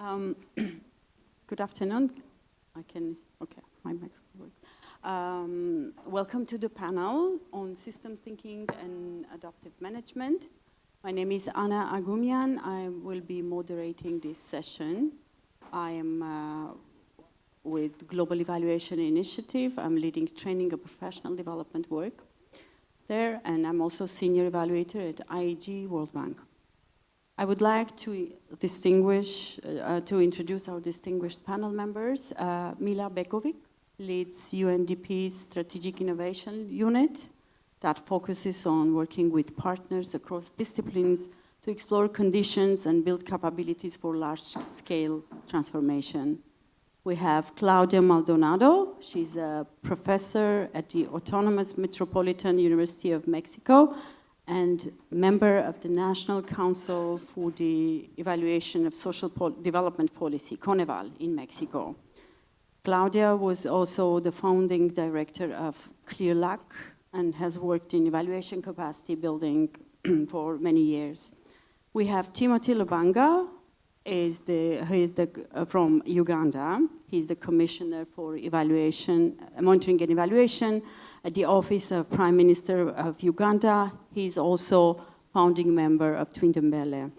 Um, Good afternoon. Okay, my microphone works. Welcome to the panel on system thinking and adaptive management. My name is Anahit Aghumian. I will be moderating this session. I am with Global Evaluation Initiative. I'm leading training and professional development work there, and I'm also senior evaluator at IEG World Bank. I would like to introduce our distinguished panel members. Millie Begovic leads UNDP Strategic Innovation Unit that focuses on working with partners across disciplines to explore conditions and build capabilities for large-scale transformation. We have Claudia Maldonado. She's a professor at the Autonomous Metropolitan University of Mexico and member of the National Council for the Evaluation of Social Development Policy, CONEVAL, in Mexico. Claudia was also the founding director of ClearLac and has worked in evaluation capacity building for many years. We have Timothy Lubanga, from Uganda. He's the Commissioner for Monitoring and Evaluation at the Office of Prime Minister of Uganda. He's also founding member of Twindembele.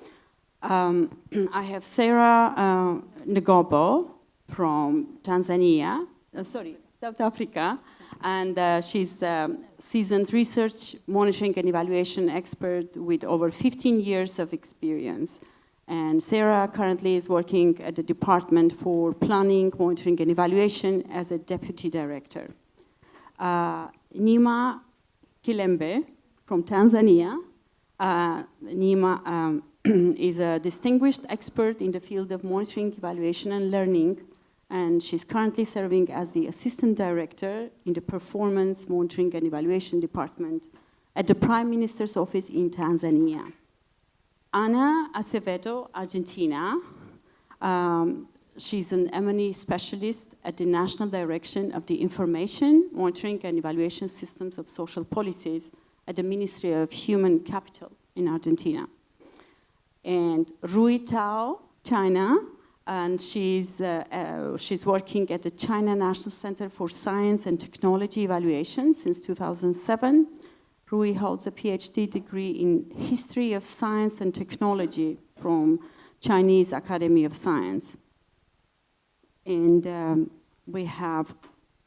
I have Seirah Ngcobo from Tanzania, South Africa, and she's a seasoned research, monitoring and evaluation expert with over 15 years of experience. And Seirah currently is working at the Department for Planning, Monitoring and Evaluation as a Deputy Director. Neema Kilembe from Tanzania. Neema is a distinguished expert in the field of monitoring, evaluation and learning, and she's currently serving as the Assistant Director in the Performance Monitoring and Evaluation Department at the Prime Minister's Office in Tanzania. Acevedo, Argentina. She's an M&E specialist at the National Direction of the Information, Monitoring and Evaluation Systems of Social Policies at the Ministry of Human Capital in Argentina. And Rui Tao, China, and she's working at the China National Center for Science and Technology Evaluation since 2007. Rui holds a PhD degree in History of Science and Technology from Chinese Academy of Science. And we have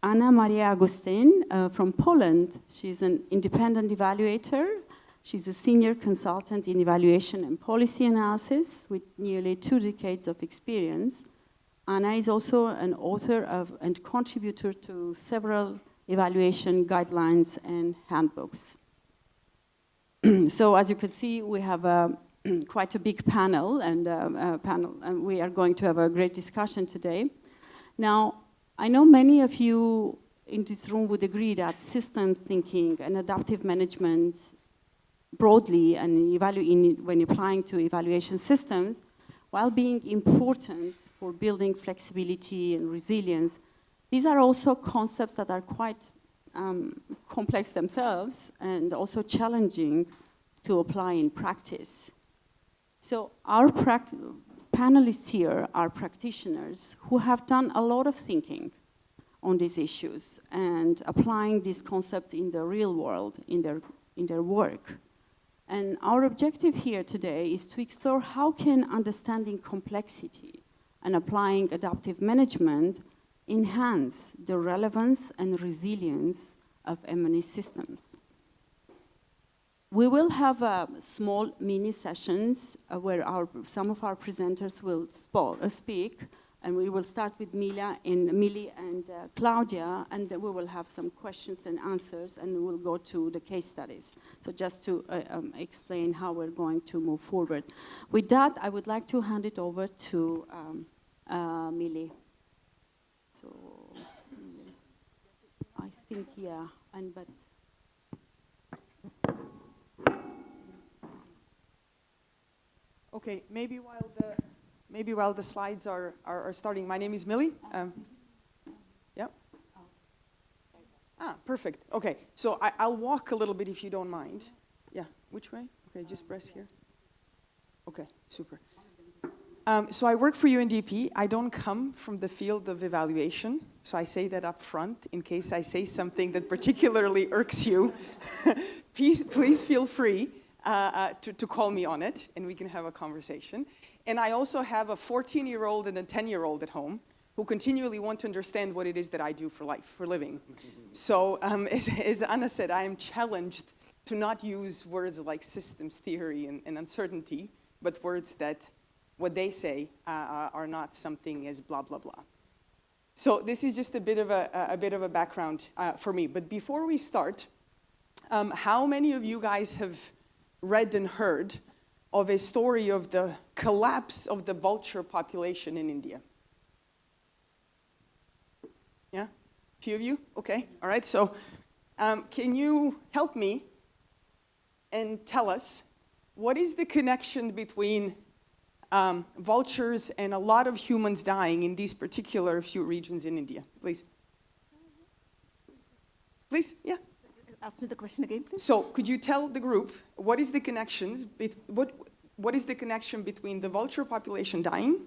Anna Maria Agustin from Poland. She's an independent evaluator. She's a senior consultant in evaluation and policy analysis with nearly 2 decades of experience. Anna is also an author and contributor to several evaluation guidelines and handbooks. So as you can see, we have quite a big panel, and we are going to have a great discussion today. Now, I know many of you in this room would agree that systems thinking and adaptive management broadly and when applying to evaluation systems, while being important for building flexibility and resilience, these are also concepts that are quite complex themselves and also challenging to apply in practice. So our panelists here are practitioners who have done a lot of thinking on these issues and applying these concepts in the real world, in their work. And our objective here today is to explore how can understanding complexity and applying adaptive management enhance the relevance and resilience of M&E systems. We will have small mini sessions where some of our presenters will speak, and we will start with Millie and Claudia, and then we will have some questions and answers, and we'll go to the case studies. So just to explain how we're going to move forward. With that, I would like to hand it over to Millie. So, I think, yeah, but. Okay, maybe while the slides are starting, my name is Millie. Yeah. Perfect. Okay, so I'll walk a little bit if you don't mind. Yeah, which way? Okay, just press here. Okay, super. So I work for UNDP. I don't come from the field of evaluation, so I say that up front in case I say something that particularly irks you. Please feel free to call me on it, and we can have a conversation. And I also have a 14-year-old and a 10-year-old at home who continually want to understand what it is that I do for life, for living. So as Anna said, I am challenged to not use words like systems theory and uncertainty, but words that what they say are not something as blah, blah, blah. So this is just a bit of a background for me. But before we start, how many of you guys have read and heard of a story of the collapse of the vulture population in India? Yeah? A few of you? Okay, all right. So can you help me and tell us what is the connection between vultures and a lot of humans dying in these particular few regions in India? Please. Please, yeah. Ask me the question again, please. So could you tell the group what is the connections, what is the connection between the vulture population dying,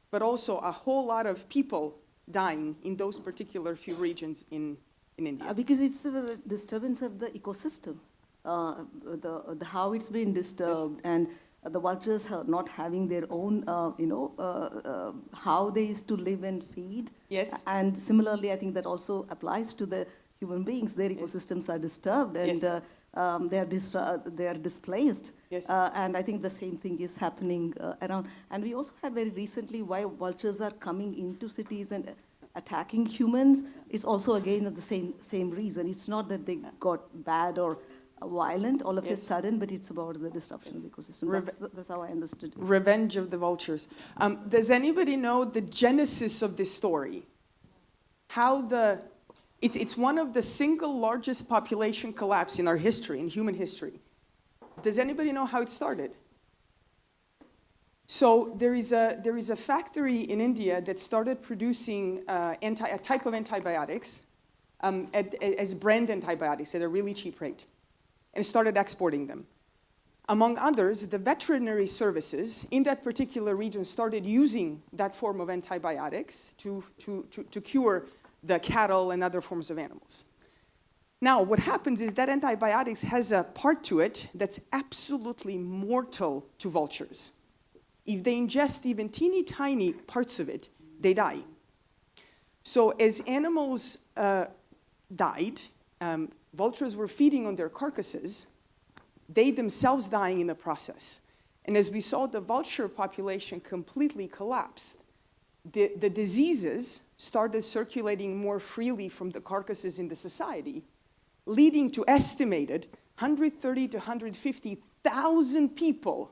but also a whole lot of people dying in those particular few regions in India? Because it's a disturbance of the ecosystem, the how it's been disturbed, yes. And the vultures are not having their own, how they used to live and feed. Yes. And similarly, I think that also applies to the human beings. Their ecosystems are disturbed, and yes. They are displaced. Yes. And I think the same thing is happening around. And we also had very recently why vultures are coming into cities and attacking humans. It's also again the same reason. It's not that they got bad or violent all of a sudden, but it's about the disruption of the ecosystem. That's how I understood it. Revenge of the vultures. Does anybody know the genesis of this story? It's one of the single largest population collapse in our history, in human history. Does anybody know how it started? So there is a factory in India that started producing a type of antibiotics as brand antibiotics at a really cheap rate, and started exporting them. Among others, the veterinary services in that particular region started using that form of antibiotics to cure the cattle and other forms of animals. Now, what happens is that antibiotics has a part to it that's absolutely mortal to vultures. If they ingest even teeny tiny parts of it, they die. So as animals died, vultures were feeding on their carcasses, they themselves dying in the process. And as we saw the vulture population completely collapsed, the diseases started circulating more freely from the carcasses in the society, leading to estimated 130 to 150,000 people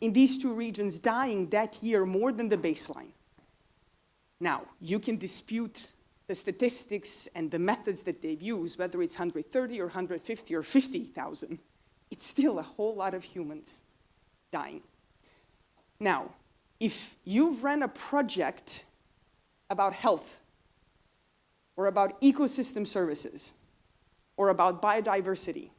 in these two regions dying that year, more than the baseline. Now, you can dispute the statistics and the methods that they've used, whether it's 130 or 150 or 50,000, it's still a whole lot of humans dying. Now, if you've run a project about health, or about ecosystem services, or about biodiversity,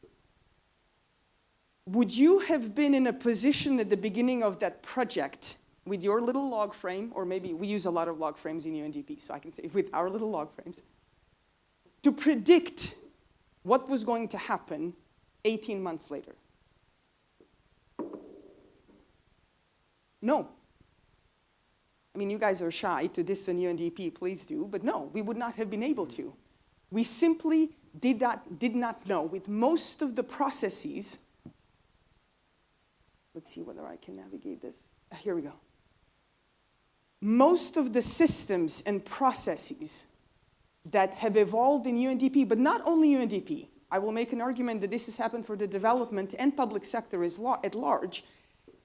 would you have been in a position at the beginning of that project with your little log frame, or maybe we use a lot of log frames in UNDP, so I can say with our little log frames, to predict what was going to happen 18 months later? No. I mean, you guys are shy to diss on UNDP, please do, but no, we would not have been able to. We simply did not know. With most of the processes, let's see whether I can navigate this. Here we go. Most of the systems and processes that have evolved in UNDP, but not only UNDP, I will make an argument that this has happened for the development and public sector at large,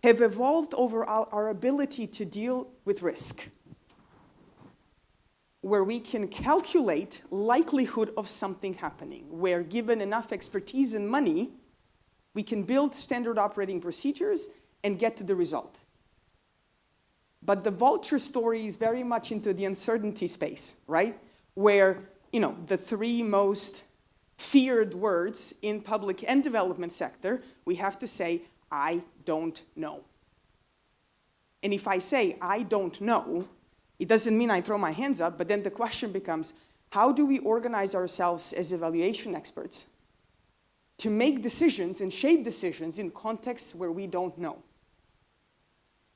have evolved over our ability to deal with risk, where we can calculate likelihood of something happening, where given enough expertise and money, we can build standard operating procedures and get to the result. But the vulture story is very much into the uncertainty space, right? Where, the three most feared words in public and development sector, we have to say, I don't know. And if I say, I don't know, it doesn't mean I throw my hands up, but then the question becomes, how do we organize ourselves as evaluation experts to make decisions and shape decisions in contexts where we don't know?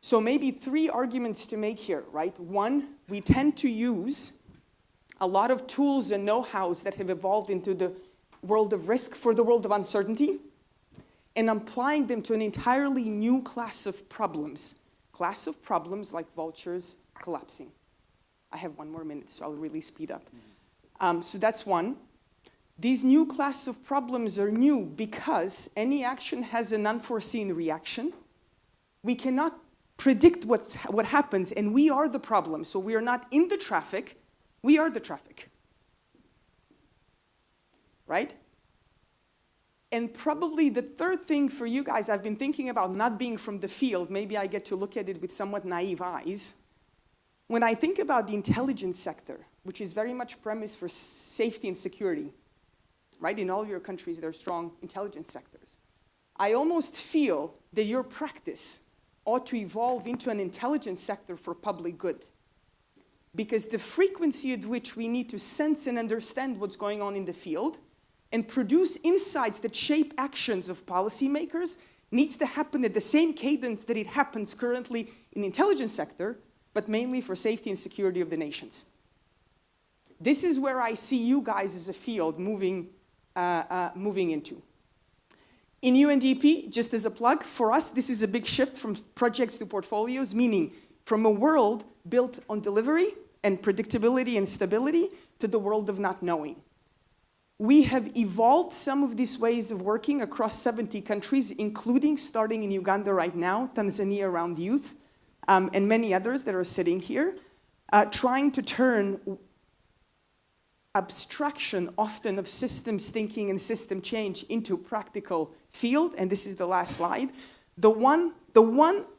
So maybe 3 arguments to make here, right? 1, we tend to use a lot of tools and know-hows that have evolved into the world of risk for the world of uncertainty, and applying them to an entirely new class of problems like vultures collapsing. I have 1 more minute, so I'll really speed up. So that's 1. These new class of problems are new because any action has an unforeseen reaction. We cannot predict what happens, and we are the problem. So we are not in the traffic, we are the traffic. Right? And probably the 3rd thing for you guys, I've been thinking about not being from the field, maybe I get to look at it with somewhat naive eyes. When I think about the intelligence sector, which is very much premised for safety and security, right? In all your countries, there are strong intelligence sectors. I almost feel that your practice ought to evolve into an intelligence sector for public good. Because the frequency at which we need to sense and understand what's going on in the field and produce insights that shape actions of policymakers needs to happen at the same cadence that it happens currently in the intelligence sector, but mainly for safety and security of the nations. This is where I see you guys as a field moving into. In UNDP, just as a plug, for us, this is a big shift from projects to portfolios, meaning from a world built on delivery and predictability and stability to the world of not knowing. We have evolved some of these ways of working across 70 countries, including starting in Uganda right now, Tanzania around youth, and many others that are sitting here, trying to turn abstraction, often of systems thinking and system change, into practical field. And this is the last slide. The one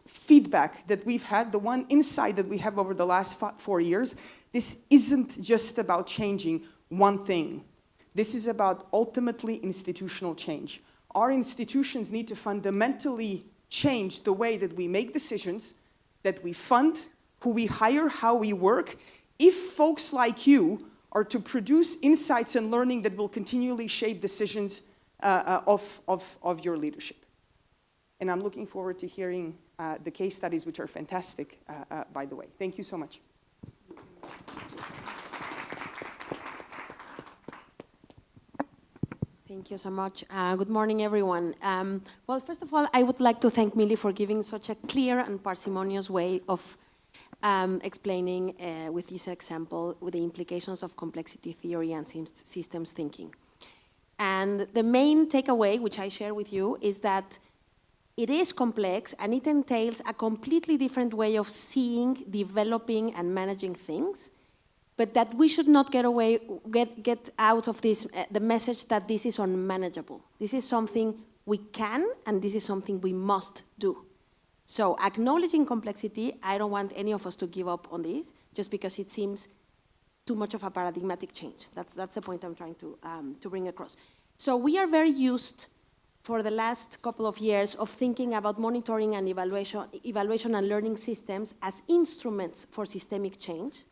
feedback that we've had, the one insight that we have over the last 4 years, this isn't just about changing one thing. This is about ultimately institutional change. Our institutions need to fundamentally change the way that we make decisions, that we fund, who we hire, how we work, if folks like you are to produce insights and learning that will continually shape decisions of your leadership. And I'm looking forward to hearing the case studies, which are fantastic, by the way. Thank you so much. Thank you so much. Good morning, everyone. Well, first of all, I would like to thank Millie for giving such a clear and parsimonious way of explaining with this example with the implications of complexity theory and systems thinking. And the main takeaway, which I share with you, is that it is complex and it entails a completely different way of seeing, developing, and managing things, but that we should not get out of this the message that this is unmanageable. This is something we can, and this is something we must do. So acknowledging complexity, I don't want any of us to give up on this just because it seems too much of a paradigmatic change. That's the point I'm trying to bring across. So we are very used for the last couple of years of thinking about monitoring and evaluation and learning systems as instruments for systemic change,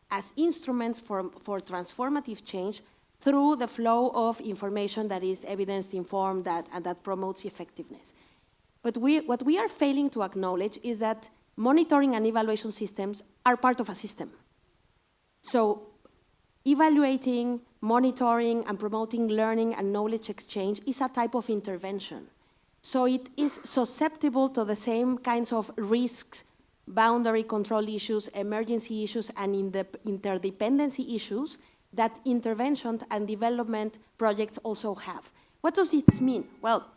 as instruments for transformative change through the flow of information that is evidence-informed and that promotes effectiveness. But what we are failing to acknowledge is that monitoring and evaluation systems are part of a system. So evaluating, monitoring, and promoting learning and knowledge exchange is a type of intervention. So it is susceptible to the same kinds of risks, boundary control issues, emergency issues, and interdependency issues that intervention and development projects also have. What does it mean? Well,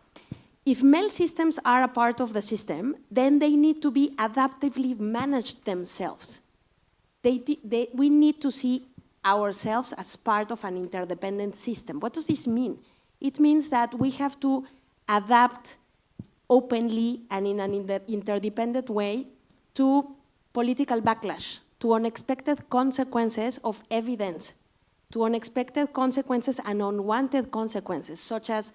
if MEL systems are a part of the system, then they need to be adaptively managed themselves. We need to see ourselves as part of an interdependent system. What does this mean? It means that we have to adapt openly and in an interdependent way to political backlash, to unexpected consequences of evidence, to unexpected consequences and unwanted consequences, such as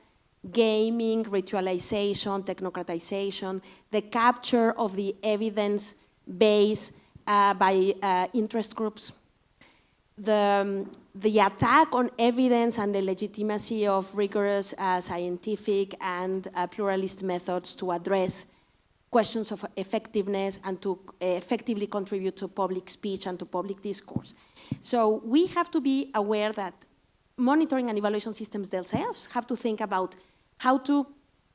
gaming, ritualization, technocratization, the capture of the evidence base, by interest groups. The attack on evidence and the legitimacy of rigorous scientific and pluralist methods to address questions of effectiveness and to effectively contribute to public speech and to public discourse. So we have to be aware that monitoring and evaluation systems themselves have to think about how to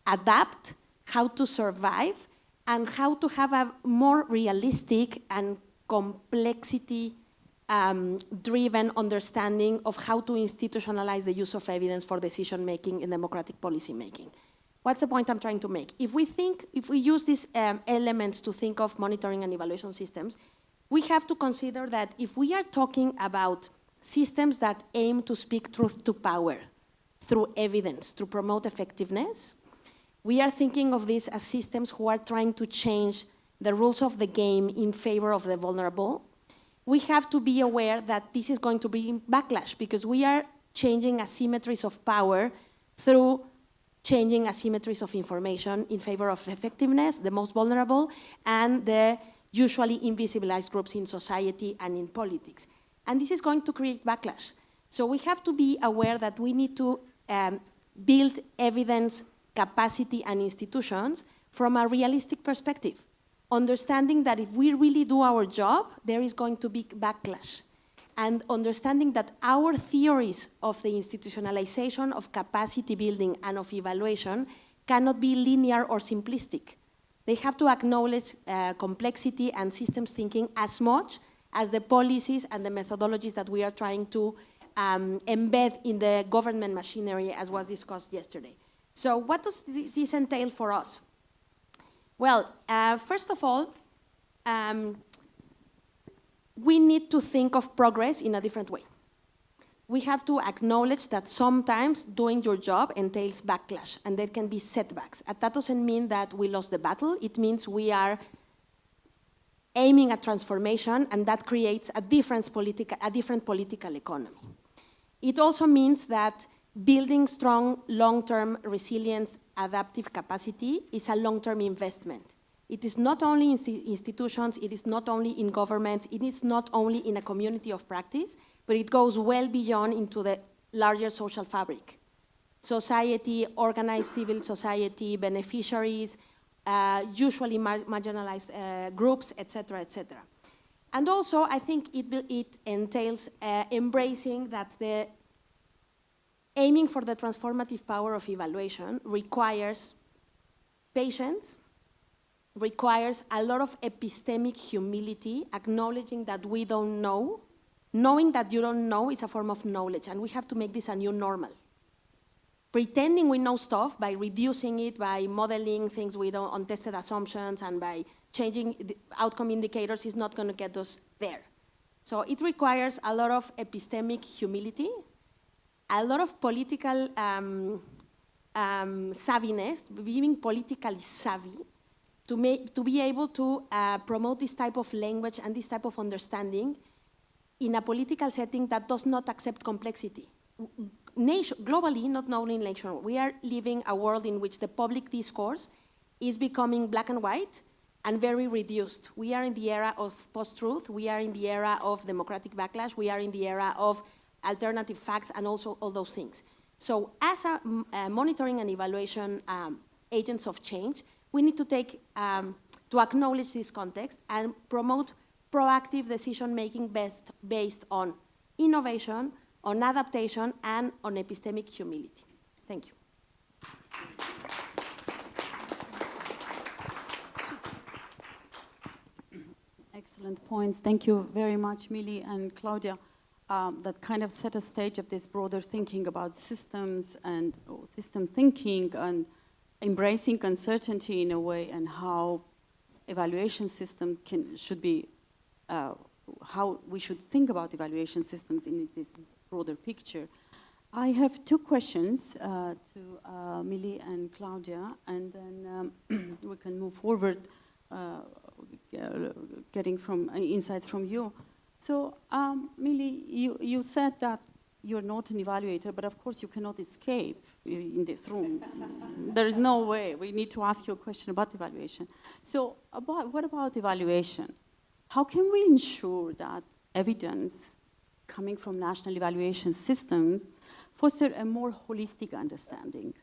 adapt, how to survive, and how to have a more realistic and complexity driven understanding of how to institutionalize the use of evidence for decision-making in democratic policy-making. What's the point I'm trying to make? If we use these elements to think of monitoring and evaluation systems, we have to consider that if we are talking about systems that aim to speak truth to power through evidence, to promote effectiveness, we are thinking of these as systems who are trying to change the rules of the game in favor of the vulnerable. We have to be aware that this is going to bring backlash because we are changing asymmetries of power through changing asymmetries of information in favor of effectiveness, the most vulnerable, and the usually invisibilized groups in society and in politics. And this is going to create backlash. So we have to be aware that we need to build evidence, capacity, and institutions from a realistic perspective, understanding that if we really do our job, there is going to be backlash, and understanding that our theories of the institutionalization of capacity building and of evaluation cannot be linear or simplistic. They have to acknowledge complexity and systems thinking as much as the policies and the methodologies that we are trying to embed in the government machinery, as was discussed yesterday. So what does this entail for us? Well, first of all, we need to think of progress in a different way. We have to acknowledge that sometimes doing your job entails backlash, and there can be setbacks. And that doesn't mean that we lost the battle. It means we are aiming at transformation, and that creates a different political economy. It also means that building strong, long-term resilience, adaptive capacity is a long-term investment. It is not only in institutions, it is not only in governments, it is not only in a community of practice, but it goes well beyond into the larger social fabric. Society, organized civil society, beneficiaries, usually marginalized groups, et cetera, et cetera. And also, I think it entails embracing that the aiming for the transformative power of evaluation requires patience, requires a lot of epistemic humility, acknowledging that we don't know. Knowing that you don't know is a form of knowledge, and we have to make this a new normal. Pretending we know stuff by reducing it, by modeling things with untested assumptions, and by changing the outcome indicators is not going to get us there. So it requires a lot of epistemic humility, a lot of political savviness, being politically savvy, to be able to promote this type of language and this type of understanding in a political setting that does not accept complexity. Globally, not only in nation, we are living a world in which the public discourse is becoming black and white and very reduced. We are in the era of post-truth, we are in the era of democratic backlash, we are in the era of alternative facts, and also all those things. So as a monitoring and evaluation agents of change, we need to to acknowledge this context and promote proactive decision-making based on innovation, on adaptation, and on epistemic humility. Thank you. Excellent points. Thank you very much, Millie and Claudia. That kind of set a stage of this broader thinking about systems and system thinking and embracing uncertainty in a way, and how evaluation system should be, how we should think about evaluation systems in this broader picture. I have two questions to Millie and Claudia, and then we can move forward, getting from insights from you. So, Millie, you said that you're not an evaluator, but of course you cannot escape in this room. There is no way. We need to ask you a question about evaluation. So, what about evaluation? how can we ensure that evidence coming from national evaluation systems foster a more holistic understanding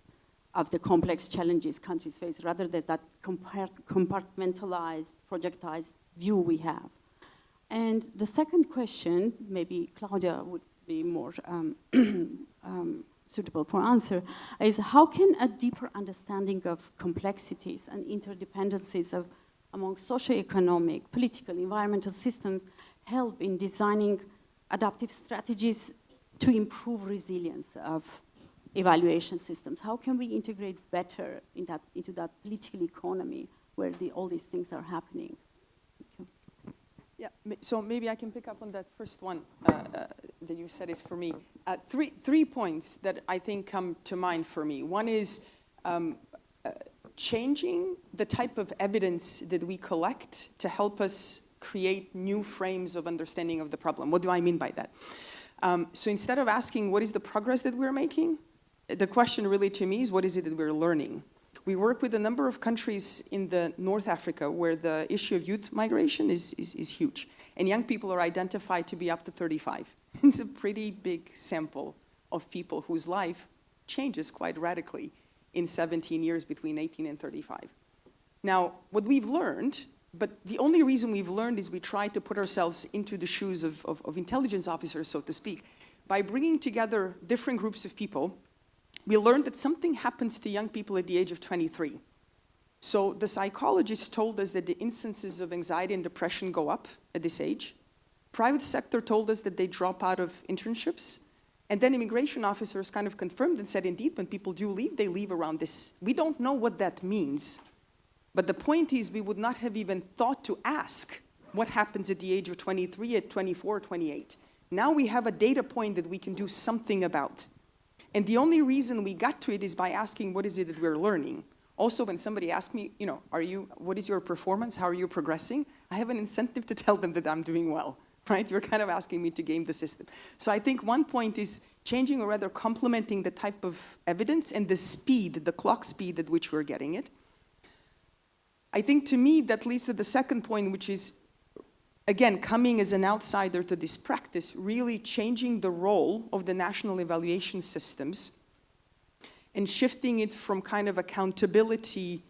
of the complex challenges countries face, rather than that compartmentalized, projectized view we have? And the second question, maybe Claudia would be more suitable for answer, is how can a deeper understanding of complexities and interdependencies among socioeconomic, political, environmental systems help in designing adaptive strategies to improve resilience of evaluation systems? How can we integrate better into that political economy where all these things are happening? Thank you. Yeah, so maybe I can pick up on that first one that you said is for me. Three points that I think come to mind for me. One is changing the type of evidence that we collect to help us create new frames of understanding of the problem. What do I mean by that? So instead of asking what is the progress that we're making, the question really to me is what is it that we're learning? We work with a number of countries in the North Africa where the issue of youth migration is huge. And young people are identified to be up to 35. It's a pretty big sample of people whose life changes quite radically in 17 years between 18 and 35. Now, what we've learned, but the only reason we've learned is we try to put ourselves into the shoes of intelligence officers, so to speak. By bringing together different groups of people, we learned that something happens to young people at the age of 23. So the psychologists told us that the instances of anxiety and depression go up at this age. Private sector told us that they drop out of internships. And then immigration officers kind of confirmed and said, indeed, when people do leave, they leave around this. We don't know what that means. But the point is, we would not have even thought to ask what happens at the age of 23, at 24, 28. Now we have a data point that we can do something about. And the only reason we got to it is by asking, what is it that we're learning? Also, when somebody asks me, what is your performance? How are you progressing? I have an incentive to tell them that I'm doing well, right? You're kind of asking me to game the system. So I think one point is changing, or rather complementing, the type of evidence and the speed, the clock speed at which we're getting it. I think to me that leads to the second point, which is, again, coming as an outsider to this practice, really changing the role of the national evaluation systems and shifting it from kind of accountability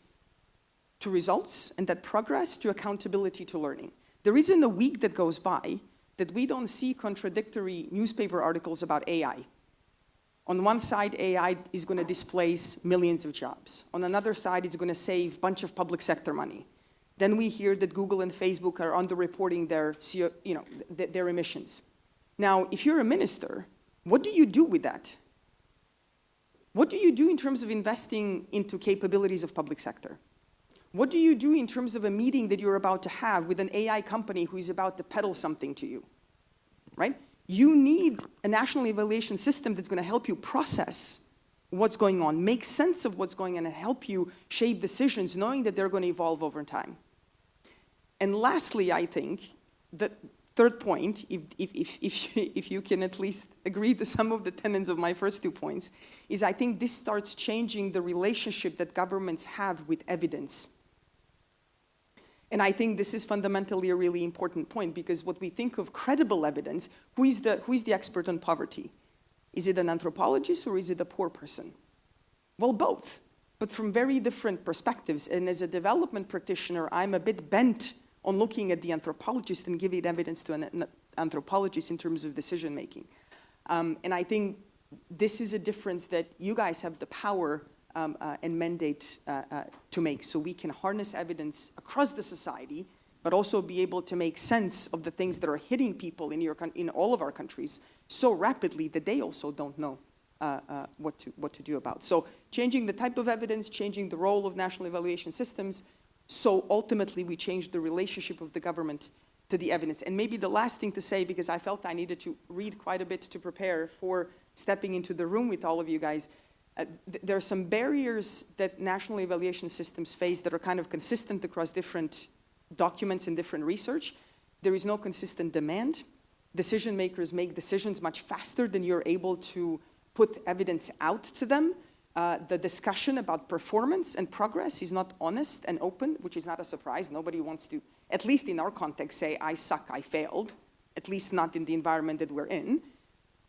to results and that progress to accountability to learning. There isn't a week that goes by that we don't see contradictory newspaper articles about AI. On one side, AI is going to displace millions of jobs. On another side, it's going to save a bunch of public sector money. Then we hear that Google and Facebook are underreporting their emissions. Now, if you're a minister, what do you do with that? What do you do in terms of investing into capabilities of public sector? What do you do in terms of a meeting that you're about to have with an AI company who is about to peddle something to you, right? You need a national evaluation system that's going to help you process what's going on, make sense of what's going on, and help you shape decisions, knowing that they're going to evolve over time. And lastly, I think, the third point, if you can at least agree to some of the tenets of my first 2 points, is I think this starts changing the relationship that governments have with evidence. And I think this is fundamentally a really important point, because what we think of credible evidence, who is the expert on poverty? Is it an anthropologist or is it a poor person? Well, both, but from very different perspectives. And as a development practitioner, I'm a bit bent on looking at the anthropologist and giving evidence to an anthropologist in terms of decision making. And I think this is a difference that you guys have the power and mandate to make, so we can harness evidence across the society, but also be able to make sense of the things that are hitting people in all of our countries so rapidly that they also don't know what to do about. So changing the type of evidence, changing the role of national evaluation systems, so ultimately we change the relationship of the government to the evidence. And maybe the last thing to say, because I felt I needed to read quite a bit to prepare for stepping into the room with all of you guys, there are some barriers that national evaluation systems face that are kind of consistent across different documents and different research. There is no consistent demand. Decision makers make decisions much faster than you're able to put evidence out to them. The discussion about performance and progress is not honest and open, which is not a surprise. Nobody wants to at least in our context, say, I suck, I failed, at least not in the environment that we're in.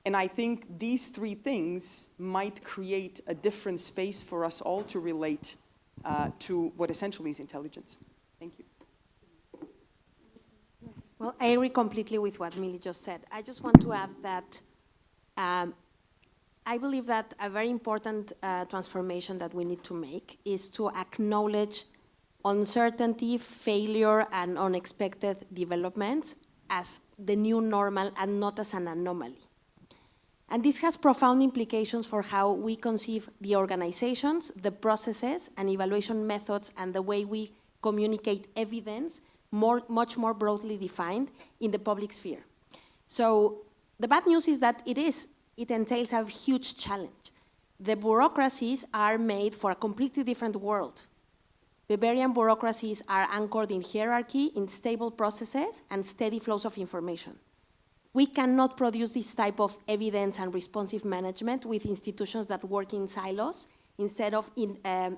And I think these three things might create a different space for us all to relate to what essentially is intelligence. Thank you. Well, I agree completely with what Millie just said. I just want to add that I believe that a very important transformation that we need to make is to acknowledge uncertainty, failure, and unexpected developments as the new normal and not as an anomaly. And this has profound implications for how we conceive the organizations, the processes, and evaluation methods, and the way we communicate evidence, much more broadly defined in the public sphere. So the bad news is that it entails a huge challenge. The bureaucracies are made for a completely different world. Barbarian bureaucracies are anchored in hierarchy, in stable processes, and steady flows of information. We cannot produce this type of evidence and responsive management with institutions that work in silos instead of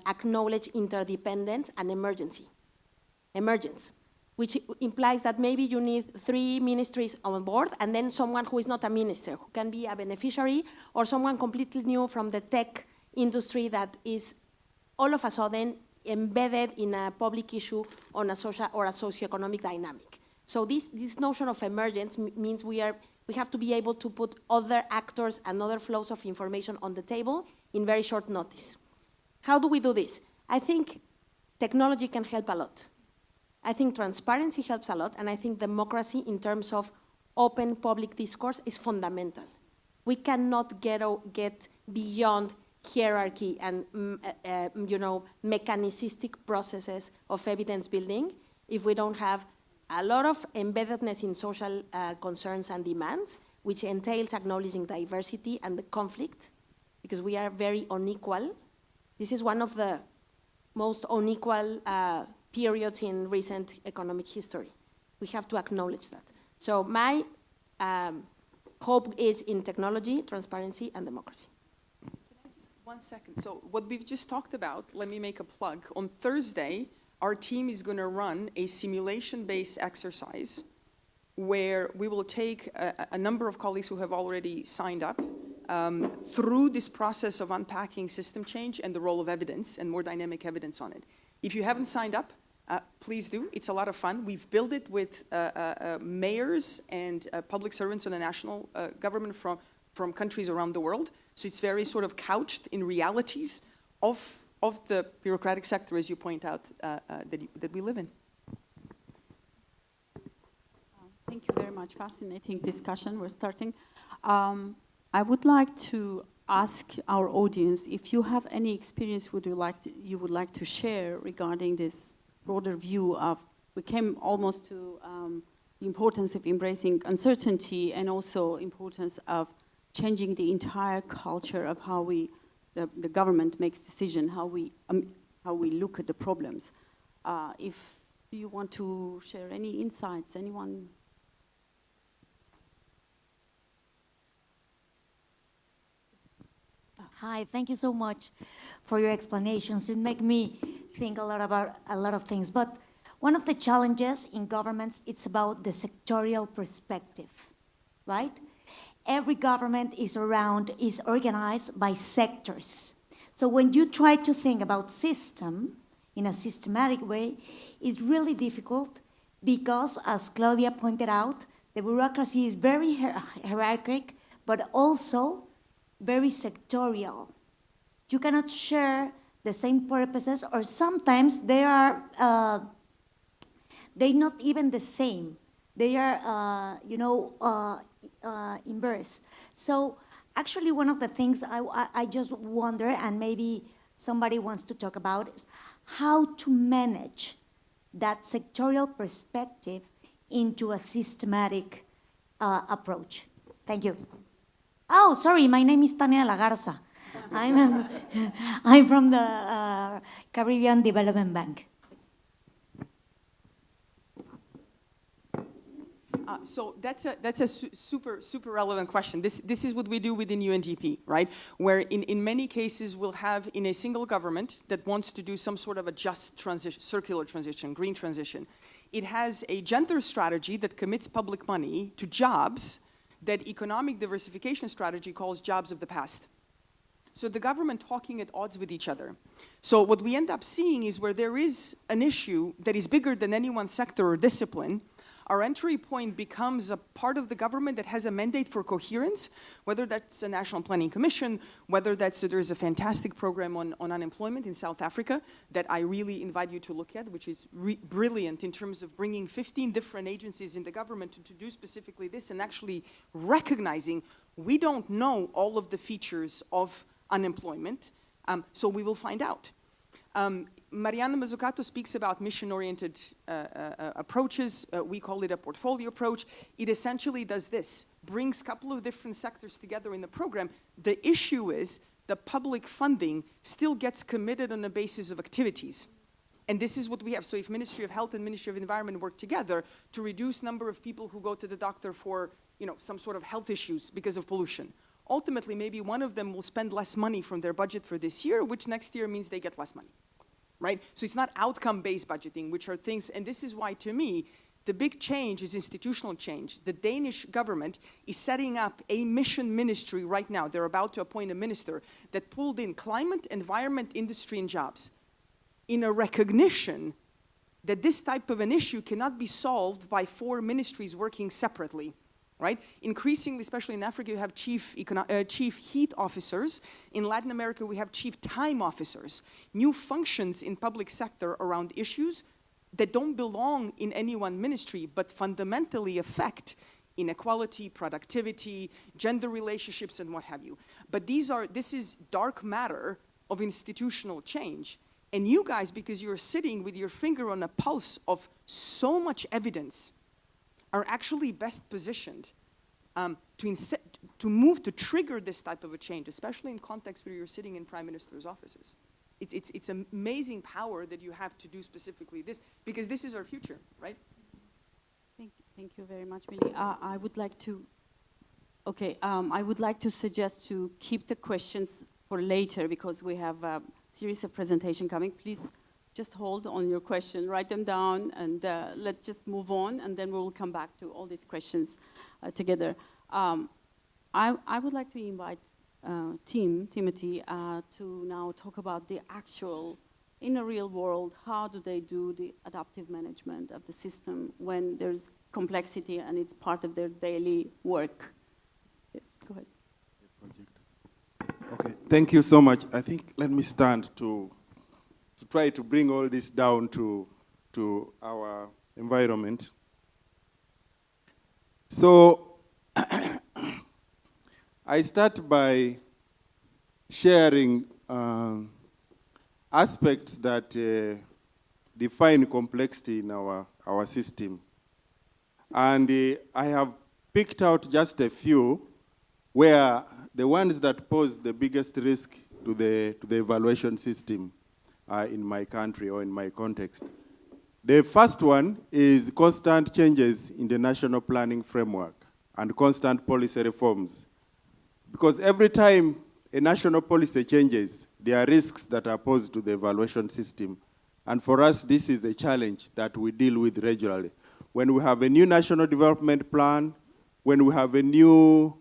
acknowledge interdependence and emergence, which implies that maybe you need 3 ministries on board and then someone who is not a minister, who can be a beneficiary, or someone completely new from the tech industry that is all of a sudden embedded in a public issue on a social or a socioeconomic dynamic. So this notion of emergence means we have to be able to put other actors and other flows of information on the table in very short notice. How do we do this? I think technology can help a lot. I think transparency helps a lot, and I think democracy in terms of open public discourse is fundamental. We cannot get beyond hierarchy and mechanicistic processes of evidence building if we don't have a lot of embeddedness in social concerns and demands, which entails acknowledging diversity and the conflict, because we are very unequal. This is one of the most unequal periods in recent economic history. We have to acknowledge that. So my hope is in technology, transparency, and democracy. Can I just, 1 second. So what we've just talked about, let me make a plug. On Thursday, our team is going to run a simulation-based exercise where we will take a number of colleagues who have already signed up through this process of unpacking system change and the role of evidence and more dynamic evidence on it. If you haven't signed up, please do. It's a lot of fun. We've built it with mayors and public servants in the national government from countries around the world. So it's very sort of couched in realities of the bureaucratic sector, as you point out, that we live in. Thank you very much. Fascinating discussion we're starting. I would like to ask our audience if you have any experience you would like to share regarding this broader view of, we came almost to the importance of embracing uncertainty and also importance of changing the entire culture of how the government makes decisions, how we look at the problems. Do you want to share any insights? Anyone? Hi, thank you so much for your explanations. It made me think a lot about a lot of things. But one of the challenges in governments, it's about the sectorial perspective, right? Every government is organized by sectors. So when you try to think about system in a systematic way, it's really difficult because, as Claudia pointed out, the bureaucracy is very hierarchical, but also very sectorial. You cannot share the same purposes, or sometimes they're not even the same. They are, inverse. So actually, one of the things I just wonder, and maybe somebody wants to talk about, is how to manage that sectorial perspective into a systematic approach. Thank you. Oh, sorry, my name is Tania La Garza. I'm from the Caribbean Development Bank. So that's a super relevant question. This is what we do within UNDP, right? Where in many cases we'll have in a single government that wants to do some sort of a just transition, circular transition, green transition. It has a gender strategy that commits public money to jobs that economic diversification strategy calls jobs of the past. So the government talking at odds with each other. So what we end up seeing is where there is an issue that is bigger than any one sector or discipline, our entry point becomes a part of the government that has a mandate for coherence, whether that's a National Planning Commission, whether that's, there's a fantastic program on unemployment in South Africa that I really invite you to look at, which is brilliant in terms of bringing 15 different agencies in the government to do specifically this and actually recognizing we don't know all of the features of unemployment, so we will find out. Mariana Mazzucato speaks about mission-oriented approaches. We call it a portfolio approach. It essentially does this, brings a couple of different sectors together in the program. The issue is the public funding still gets committed on the basis of activities. And this is what we have. So if Ministry of Health and Ministry of Environment work together to reduce number of people who go to the doctor for, you know, some sort of health issues because of pollution, ultimately maybe one of them will spend less money from their budget for this year, which next year means they get less money. Right? So it's not outcome-based budgeting, which are things, and this is why, to me, the big change is institutional change. The Danish government is setting up a mission ministry right now. They're about to appoint a minister that pulled in climate, environment, industry, and jobs in a recognition that this type of an issue cannot be solved by 4 ministries working separately. Right? Increasingly, especially in Africa, you have chief heat officers. In Latin America, we have chief time officers. New functions in public sector around issues that don't belong in any one ministry, but fundamentally affect inequality, productivity, gender relationships, and what have you. But this is dark matter of institutional change. And you guys, because you're sitting with your finger on a pulse of so much evidence, are actually best positioned to move, to trigger this type of a change, especially in context where you're sitting in prime minister's offices. It's amazing power that you have to do specifically this, because this is our future, right? Thank you very much, Millie. I would like to suggest to keep the questions for later, because we have a series of presentation coming. Please just hold on your question, write them down, and let's just move on, and then we will come back to all these questions together. I would like to invite Timothy to now talk about the actual, in a real world, how do they do the adaptive management of the system when there's complexity and it's part of their daily work. Yes, go ahead. Okay, thank you so much. I think let me stand to try to bring all this down to our environment. So I start by sharing aspects that define complexity in our system. And I have picked out just a few where the ones that pose the biggest risk to the evaluation system in my country or in my context. The first one is constant changes in the national planning framework and constant policy reforms. Because every time a national policy changes, there are risks that are posed to the evaluation system. And for us, this is a challenge that we deal with regularly. When we have a new national development plan, when we have a new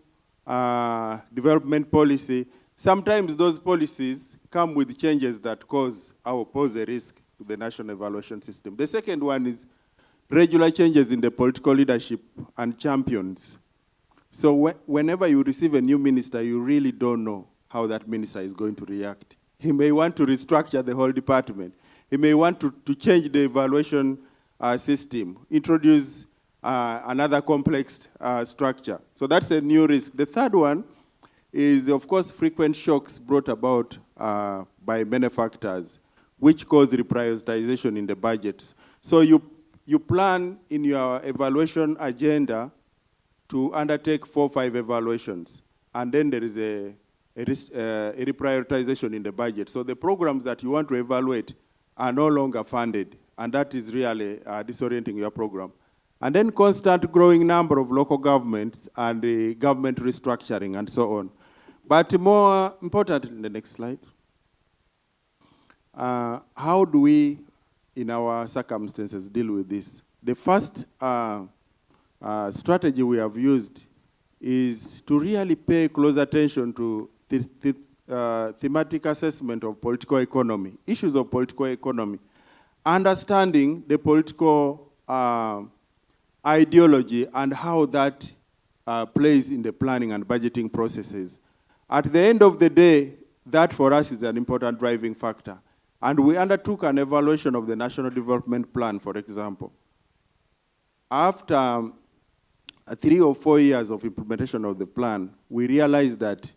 development policy, sometimes those policies come with changes that pose a risk to the national evaluation system. The second one is regular changes in the political leadership and champions. So whenever you receive a new minister, you really don't know how that minister is going to react. He may want to restructure the whole department. He may want to change the evaluation system, introduce another complex structure. So that's a new risk. The third one is, of course, frequent shocks brought about by many factors, which cause reprioritization in the budgets. So you plan in your evaluation agenda to undertake 4 or 5 evaluations, and then there is a reprioritization in the budget. So the programs that you want to evaluate are no longer funded, and that is really disorienting your program. And then constant growing number of local governments and the government restructuring and so on. But more important, in the next slide, how do we, in our circumstances, deal with this? the first strategy we have used is to really pay close attention to thematic assessment of political economy, issues of political economy, understanding the political ideology and how that plays in the planning and budgeting processes. At the end of the day, that for us is an important driving factor. And we undertook an evaluation of the National Development Plan, for example. After 3 or 4 years of implementation of the plan, we realized that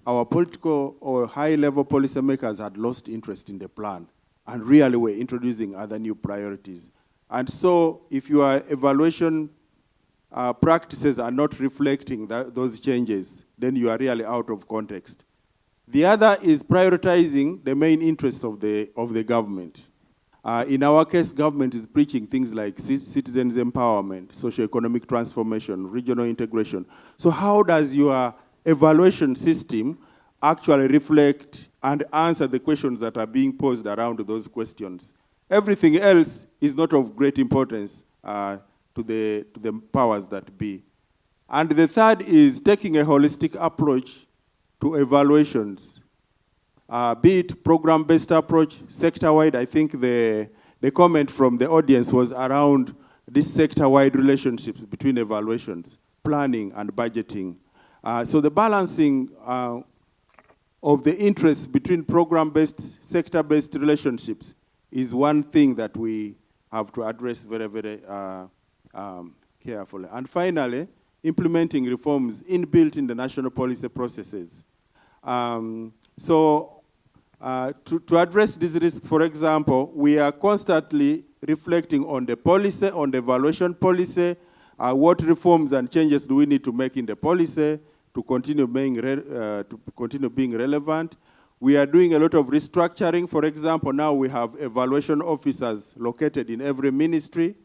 our political or high-level policymakers had lost interest in the plan and really were introducing other new priorities. And so if your evaluation practices are not reflecting those changes, then you are really out of context. The other is prioritizing the main interests of the government. In our case, government is preaching things like citizens empowerment, socioeconomic transformation, regional integration. So how does your evaluation system actually reflect and answer the questions that are being posed around those questions? Everything else is not of great importance to the powers that be. And the third is taking a holistic approach to evaluations. Be it program-based approach, sector-wide. I think the comment from the audience was around these sector-wide relationships between evaluations, planning, and budgeting. So the balancing of the interests between program-based, sector-based relationships is one thing that we have to address very, very carefully. And finally, implementing reforms inbuilt in the national policy processes. To address these risks, for example, we are constantly reflecting on the policy, on the evaluation policy, what reforms and changes do we need to make in the policy to continue being relevant. We are doing a lot of restructuring. For example, now we have evaluation officers located in every ministry,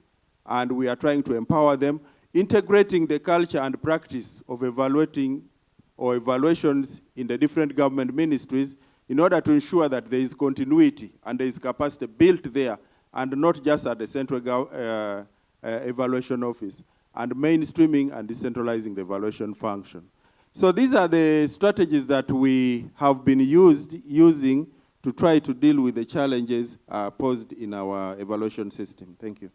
and we are trying to empower them, integrating the culture and practice of evaluating or evaluations in the different government ministries in order to ensure that there is continuity and there is capacity built there, and not just at the central evaluation office, and mainstreaming and decentralizing the evaluation function. So these are the strategies that we have been using to try to deal with the challenges posed in our evaluation system. Thank you.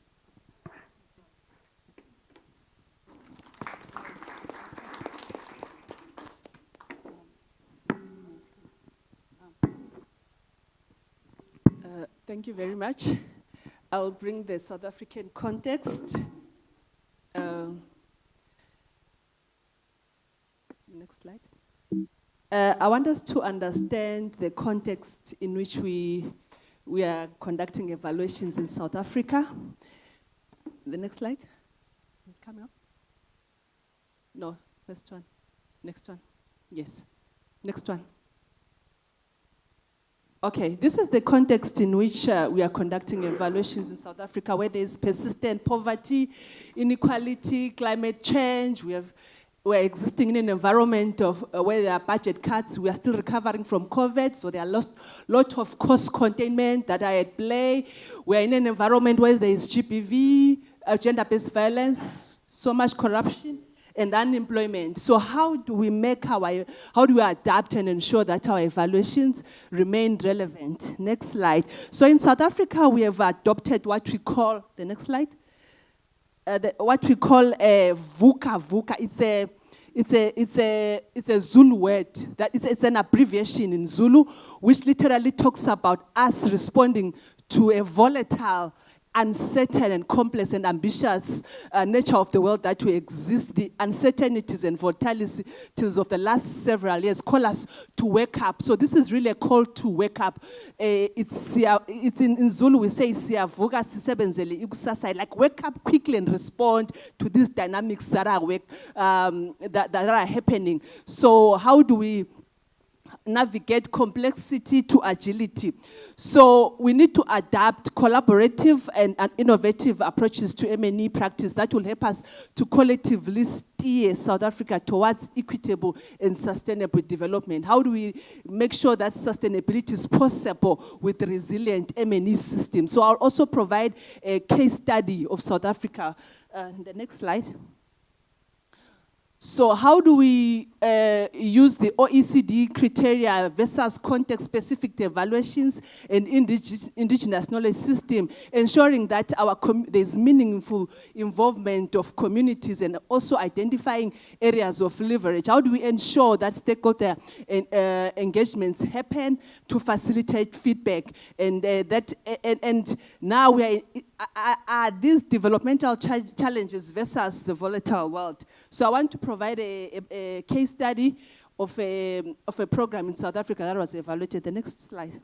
Thank you very much. I'll bring the South African context. Next slide. I want us to understand the context in which we are conducting evaluations in South Africa. The next slide. Coming up. No, first one. Next one. Yes. Next one. Okay, this is the context in which we are conducting evaluations in South Africa, where there is persistent poverty, inequality, climate change. We're existing in an environment of where there are budget cuts. We are still recovering from COVID, so there are lot of cost containment that are at play. We're in an environment where there is GBV, gender-based violence, so much corruption, and unemployment. So how do we adapt and ensure that our evaluations remain relevant? Next slide. So in South Africa, we have adopted what we call, the next slide, what we call a VUCA. It's a Zulu word. It's an abbreviation in Zulu, which literally talks about us responding to a volatile, uncertain and complex and ambitious nature of the world that we exist. The uncertainties and volatilities of the last several years call us to wake up. So this is really a call to wake up. It's in Zulu we say siyavuka sisebenzele ikusasa, like wake up quickly and respond to these dynamics that are happening. So how do we navigate complexity to agility. So we need to adapt collaborative and innovative approaches to M&E practice that will help us to collectively steer South Africa towards equitable and sustainable development. How do we make sure that sustainability is possible with resilient M&E systems? So I'll also provide a case study of South Africa. The next slide. So how do we use the OECD criteria versus context-specific evaluations and indigenous knowledge system, ensuring that there's meaningful involvement of communities and also identifying areas of leverage? How do we ensure that stakeholder engagements happen to facilitate feedback? And and now we are these developmental challenges versus the volatile world. So I want to provide a case study of a program in South Africa that was evaluated. The next slide.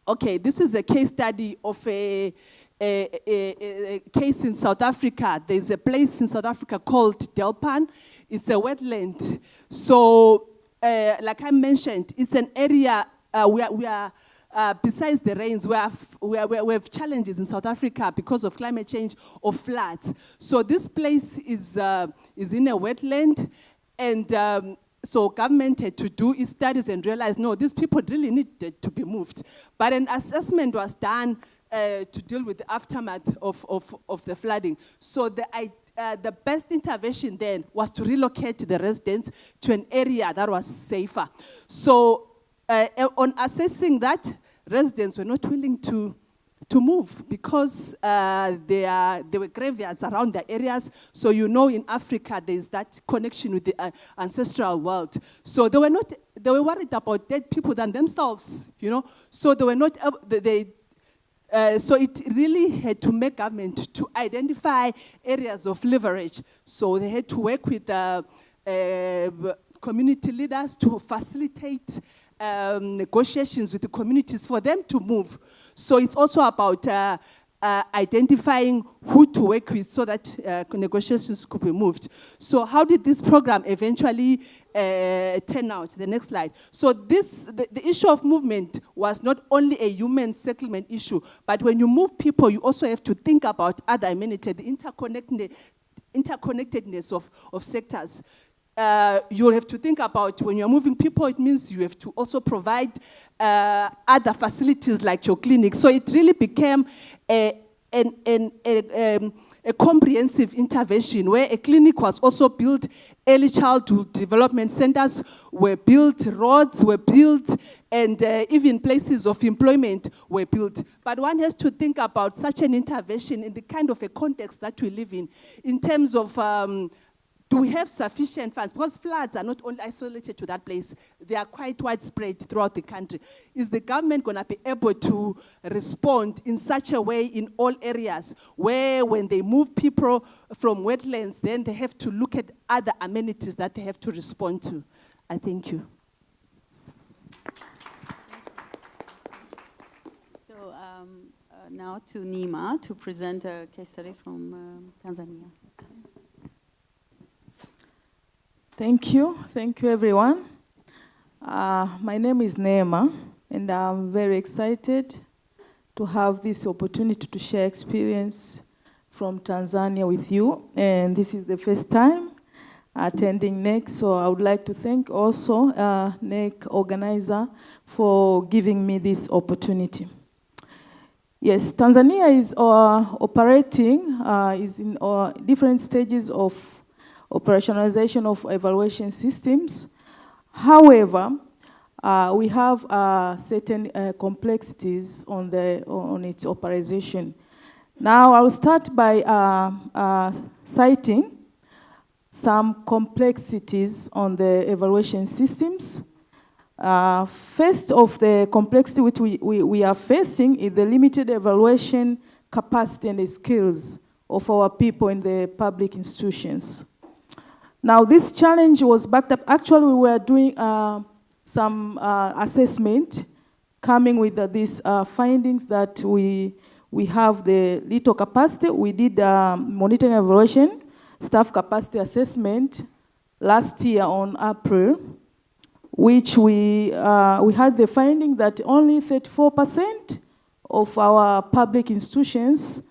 Okay, this is a case study of a case in South Africa. There's a place in South Africa called Delpan. It's a wetland. So, like I mentioned, it's an area where we are besides the rains, we have challenges in South Africa because of climate change or floods. So this place is in a wetland, and so government had to do its studies and realize, no, these people really needed to be moved. But an assessment was done to deal with the aftermath of the flooding. So the best intervention then was to relocate the residents to an area that was safer. So on assessing that, residents were not willing to move because there were graveyards around the areas. So you know, in Africa, there's that connection with the ancestral world. So they were worried about dead people than themselves, you know. So they were not, so it really had to make government to identify areas of leverage. So they had to work with community leaders to facilitate negotiations with the communities for them to move. So it's also about identifying who to work with so that negotiations could be moved. So how did this program eventually turn out? The next slide. So the issue of movement was not only a human settlement issue, but when you move people, you also have to think about other amenities, the interconnectedness of sectors. You have to think about when you're moving people, it means you have to also provide other facilities like your clinic. So it really became a comprehensive intervention where a clinic was also built, early childhood development centers were built, roads were built, and even places of employment were built. But one has to think about such an intervention in the kind of a context that we live in terms of do we have sufficient funds? Because floods are not only isolated to that place, they are quite widespread throughout the country. Is the government going to be able to respond in such a way in all areas where when they move people from wetlands, then they have to look at other amenities that they have to respond to? I thank you. So now to Neema to present a case study from Tanzania. Thank you everyone. My name is Neema, and I'm very excited to have this opportunity to share experience from Tanzania with you. And this is the first time attending NEC, so I would like to thank also NEC organizer for giving me this opportunity. Yes, Tanzania is operating, is in different stages of operationalization of evaluation systems. However, we have certain complexities on its operation. Now, I'll start by citing some complexities on the evaluation systems. First of the complexity which we are facing is the limited evaluation capacity and the skills of our people in the public institutions. Now, this challenge was backed up. Actually, we were doing some assessment, coming with these findings that we have the little capacity. We did monitoring evaluation, staff capacity assessment last year on April. which we had the finding that only 34% of our public institutions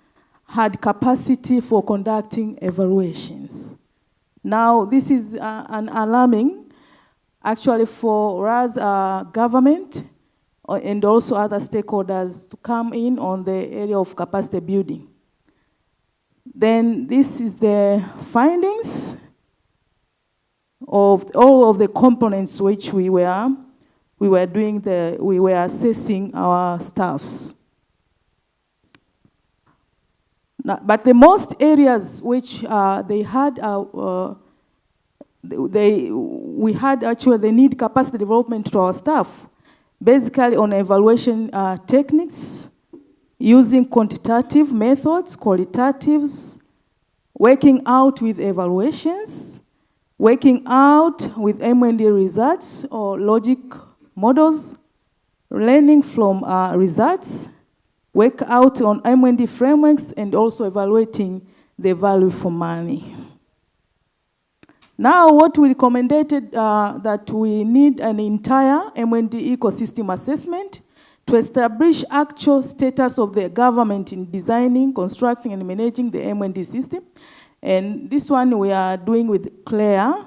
had capacity for conducting evaluations. Now, this is an alarming, actually, for us, government, and also other stakeholders to come in on the area of capacity building. Then this is the findings of all of the components which we were assessing our staffs. Now, but the most areas which we had actually the need capacity development to our staff, basically on evaluation techniques, using quantitative methods, qualitatives, working out with evaluations, working out with M&D results or logic models, learning from results, work out on M&D frameworks, and also evaluating the value for money. Now, what we recommended that we need an entire M&D ecosystem assessment to establish actual status of the government in designing, constructing, and managing the M&D system. And this one we are doing with Claire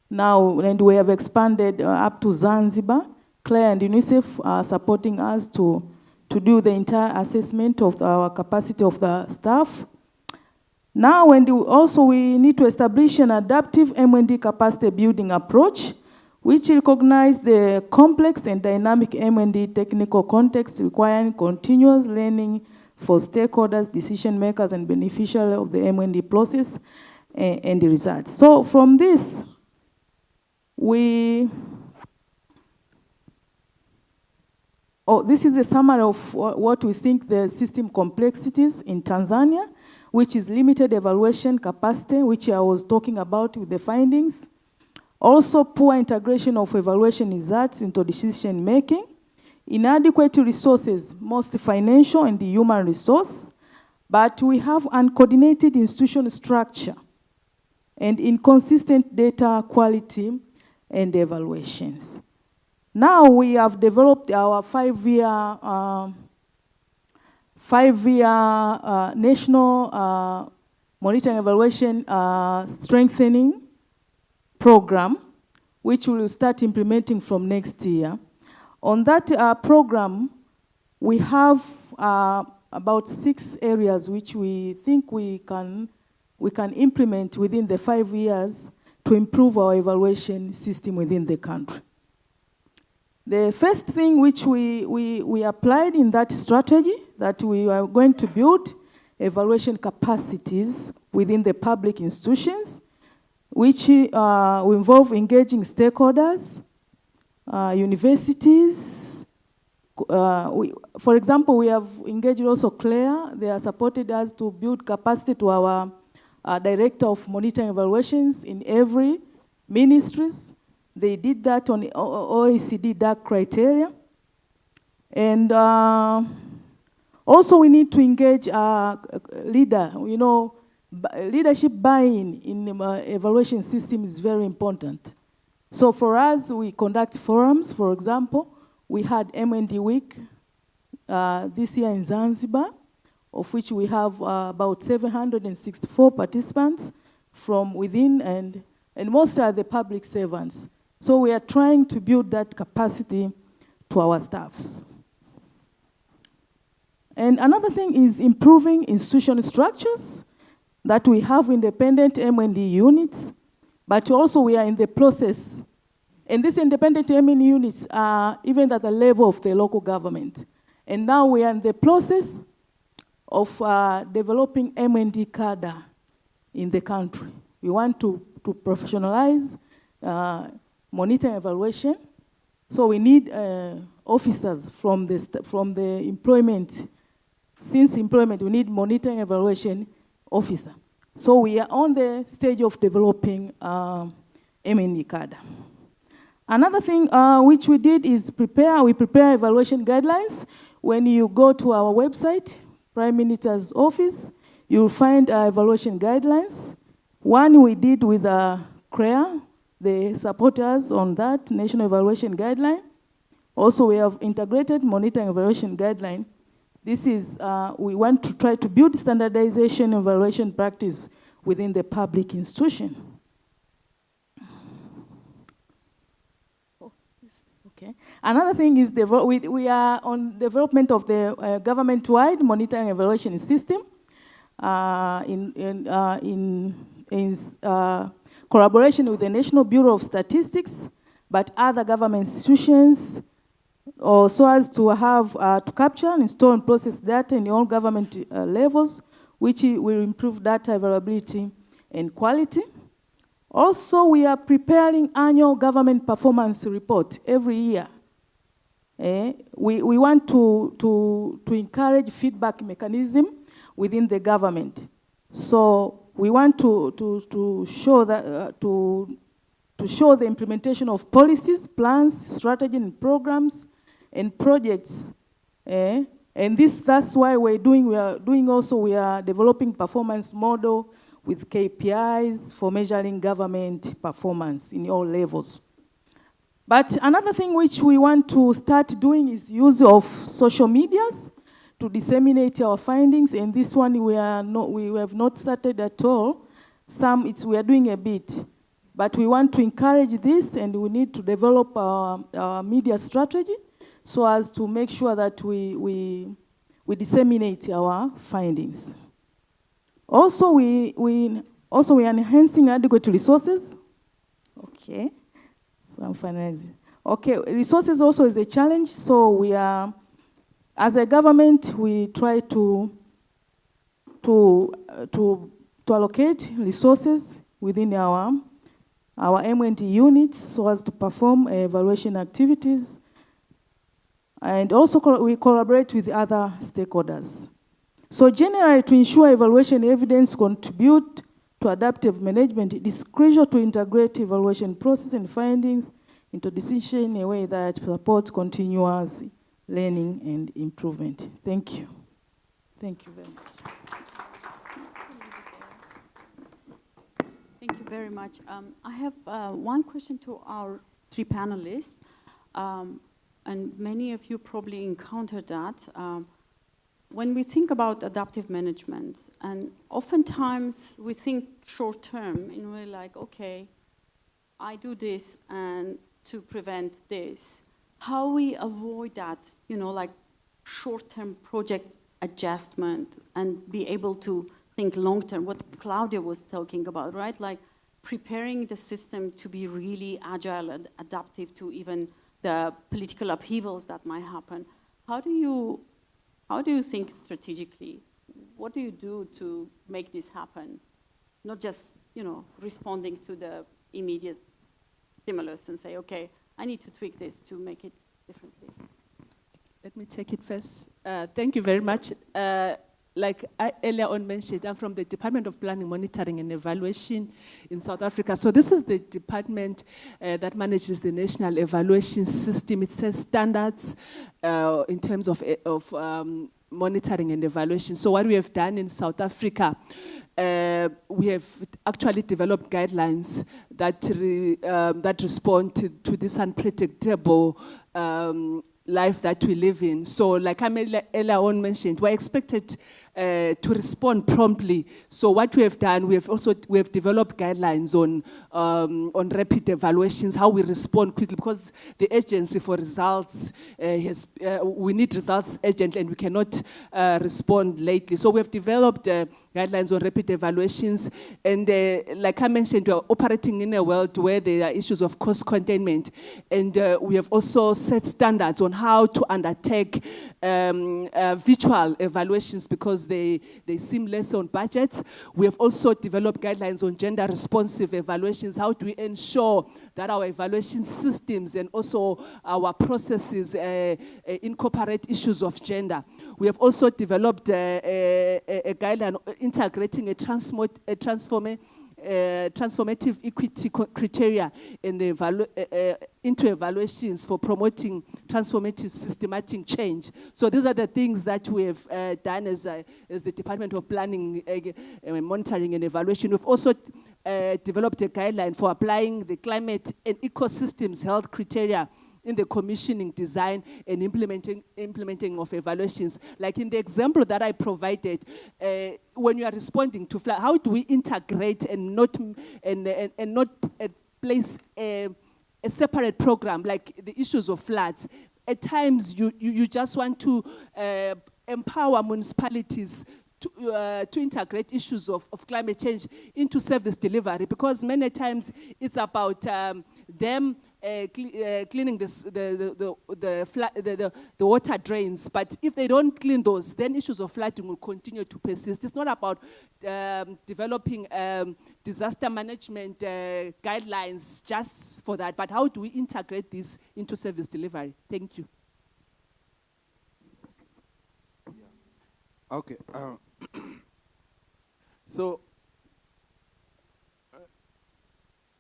now, and we have expanded up to Zanzibar. Claire and UNICEF are supporting us to do the entire assessment of our capacity of the staff. Now, we need to establish an adaptive M&D capacity building approach, which recognizes the complex and dynamic M&D technical context requiring continuous learning for stakeholders, decision makers, and beneficiaries of the M&D process and the results. So from this, this is a summary of what we think the system complexities in Tanzania, which is limited evaluation capacity, which I was talking about with the findings. Also, poor integration of evaluation results into decision making. Inadequate resources, mostly financial and the human resource. But we have uncoordinated institutional structure and inconsistent data quality and evaluations. Now we have developed our five-year national monitoring evaluation strengthening program, which we will start implementing from next year. On that program, we have about 6 areas which we think we can implement within the 5 years to improve our evaluation system within the country. The first thing which we applied in that strategy, that we are going to build evaluation capacities within the public institutions, which will involve engaging stakeholders, universities. For example, we have engaged also Claire. They have supported us to build capacity to our director of monitoring evaluations in every ministries. They did that on OECD DAC criteria. And also we need to engage leadership buy-in in evaluation system is very important. So for us, we conduct forums. For example, we had M&D Week this year in Zanzibar, of which we have about 764 participants from within, and most are the public servants. So we are trying to build that capacity to our staffs. And another thing is improving institutional structures, that we have independent M&D units, but also we are in the process. And these independent M&D units are even at the level of the local government. And now we are in the process of developing M&D cadre in the country. We want to professionalize monitoring evaluation. So we need officers from the employment. Since employment, we need monitoring evaluation officer. So we are on the stage of developing M&D cadre. Another thing which we did is prepare evaluation guidelines. When you go to our website, Prime Minister's office, you'll find evaluation guidelines. One we did with CREA, they support us on that national evaluation guideline. Also, we have integrated monitoring evaluation guideline. This is, we want to try to build standardization evaluation practice within the public institution. Okay. Another thing is we are on development of the government-wide monitoring evaluation system in collaboration with the National Bureau of Statistics, but other government institutions, or so as to have to capture, install, and process data in all government levels, which will improve data availability and quality. Also, we are preparing annual government performance report every year. We want to encourage feedback mechanism within the government. So we want to show that to show the implementation of policies, plans, strategy, and programs and projects. And that's why we are developing performance model with KPIs for measuring government performance in all levels. But another thing which we want to start doing is use of social medias to disseminate our findings, and this one we have not started at all. We are doing a bit, but we want to encourage this, and we need to develop our media strategy so as to make sure that we disseminate our findings. Also, we are enhancing adequate resources. Okay, so I'm finalizing. Okay, resources also is a challenge. So we are, as a government, we try to allocate resources within our M&T units so as to perform evaluation activities, and also we collaborate with other stakeholders. So generally, to ensure evaluation evidence contribute to adaptive management, it is crucial to integrate evaluation process and findings into decision in a way that supports continuous learning and improvement. Thank you. Thank you very much. Thank you very much. I have one question to our three panelists, and many of you probably encountered that. When we think about adaptive management, and oftentimes we think short term, and we're like, okay, I do this and to prevent this. How we avoid that, like short-term project adjustment and be able to think long-term, what Claudia was talking about, right? Like preparing the system to be really agile and adaptive to even the political upheavals that might happen. How do you think strategically? What do you do to make this happen? Not just, responding to the immediate stimulus and say, okay, I need to tweak this to make it differently. Let me take it first. Thank you very much. Like I earlier on mentioned, I'm from the Department of Planning, Monitoring and Evaluation in South Africa. So this is the department that manages the national evaluation system. It sets standards in terms of monitoring and evaluation. So what we have done in South Africa, we have actually developed guidelines that respond to this unpredictable life that we live in. So like I earlier on mentioned, we're expected to respond promptly. So what we have done, we have developed guidelines on rapid evaluations, how we respond quickly, because the agency for results we need results urgently, and we cannot respond lately. So we have developed guidelines on rapid evaluations, and like I mentioned, we are operating in a world where there are issues of cost containment, and we have also set standards on how to undertake virtual evaluations because they seem less on budget. We have also developed guidelines on gender responsive evaluations. How do we ensure that our evaluation systems and also our processes incorporate issues of gender? We have also developed a guideline integrating a transformer transformative equity criteria into evaluations for promoting transformative systematic change. So these are the things that we have done as the Department of Planning, Monitoring and Evaluation. We've also developed a guideline for applying the climate and ecosystems health criteria in the commissioning, design, and implementing of evaluations. Like in the example that I provided, when you are responding to flood, how do we integrate and not place a separate program, like the issues of floods? At times, you just want to empower municipalities to integrate issues of climate change into service delivery, because many times it's about them cleaning the water drains. But if they don't clean those, then issues of flooding will continue to persist. It's not about developing disaster management guidelines just for that, but how do we integrate this into service delivery? Thank you. Okay. So,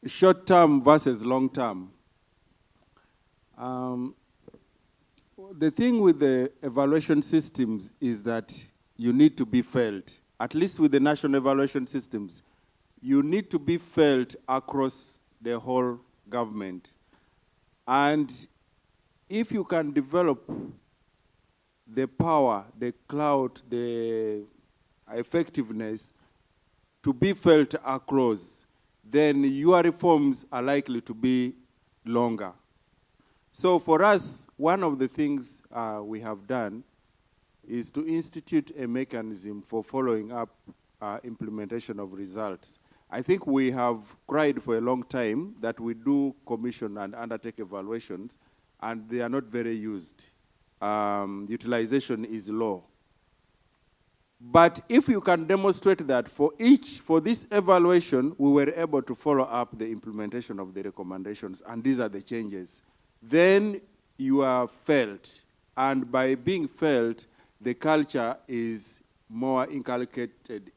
short term versus long term. The thing with the evaluation systems is that you need to be felt. At least with the national evaluation systems, you need to be felt across the whole government. And if you can develop the power, the clout, the effectiveness to be felt across, then your reforms are likely to be longer. So for us, one of the things we have done is to institute a mechanism for following up implementation of results. I think we have cried for a long time that we do commission and undertake evaluations, and they are not very used. Utilization is low. But if you can demonstrate that for this evaluation, we were able to follow up the implementation of the recommendations, and these are the changes, then you are felt. And by being felt, the culture is more inculcated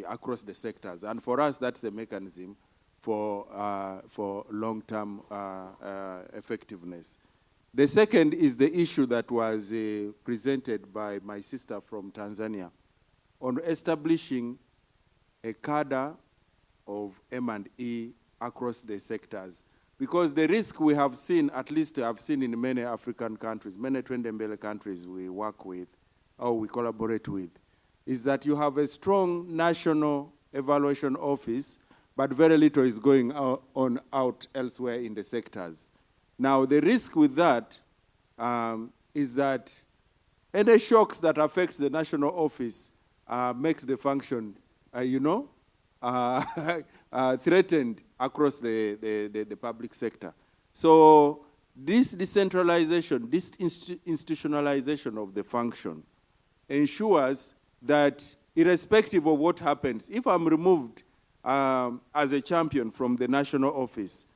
across the sectors. And for us, that's the mechanism for long-term effectiveness. The second is the issue that was presented by my sister from Tanzania on establishing a cadre of M&E across the sectors. Because the risk we have seen, at least I've seen in many African countries, many Twendembele countries we work with, or we collaborate with, is that you have a strong national evaluation office, but very little is going out elsewhere in the sectors. Now, the risk with that is that any shocks that affects the national office makes the function, threatened across the public sector. So this decentralization, this institutionalization of the function ensures that irrespective of what happens, if I'm removed as a champion from the national office,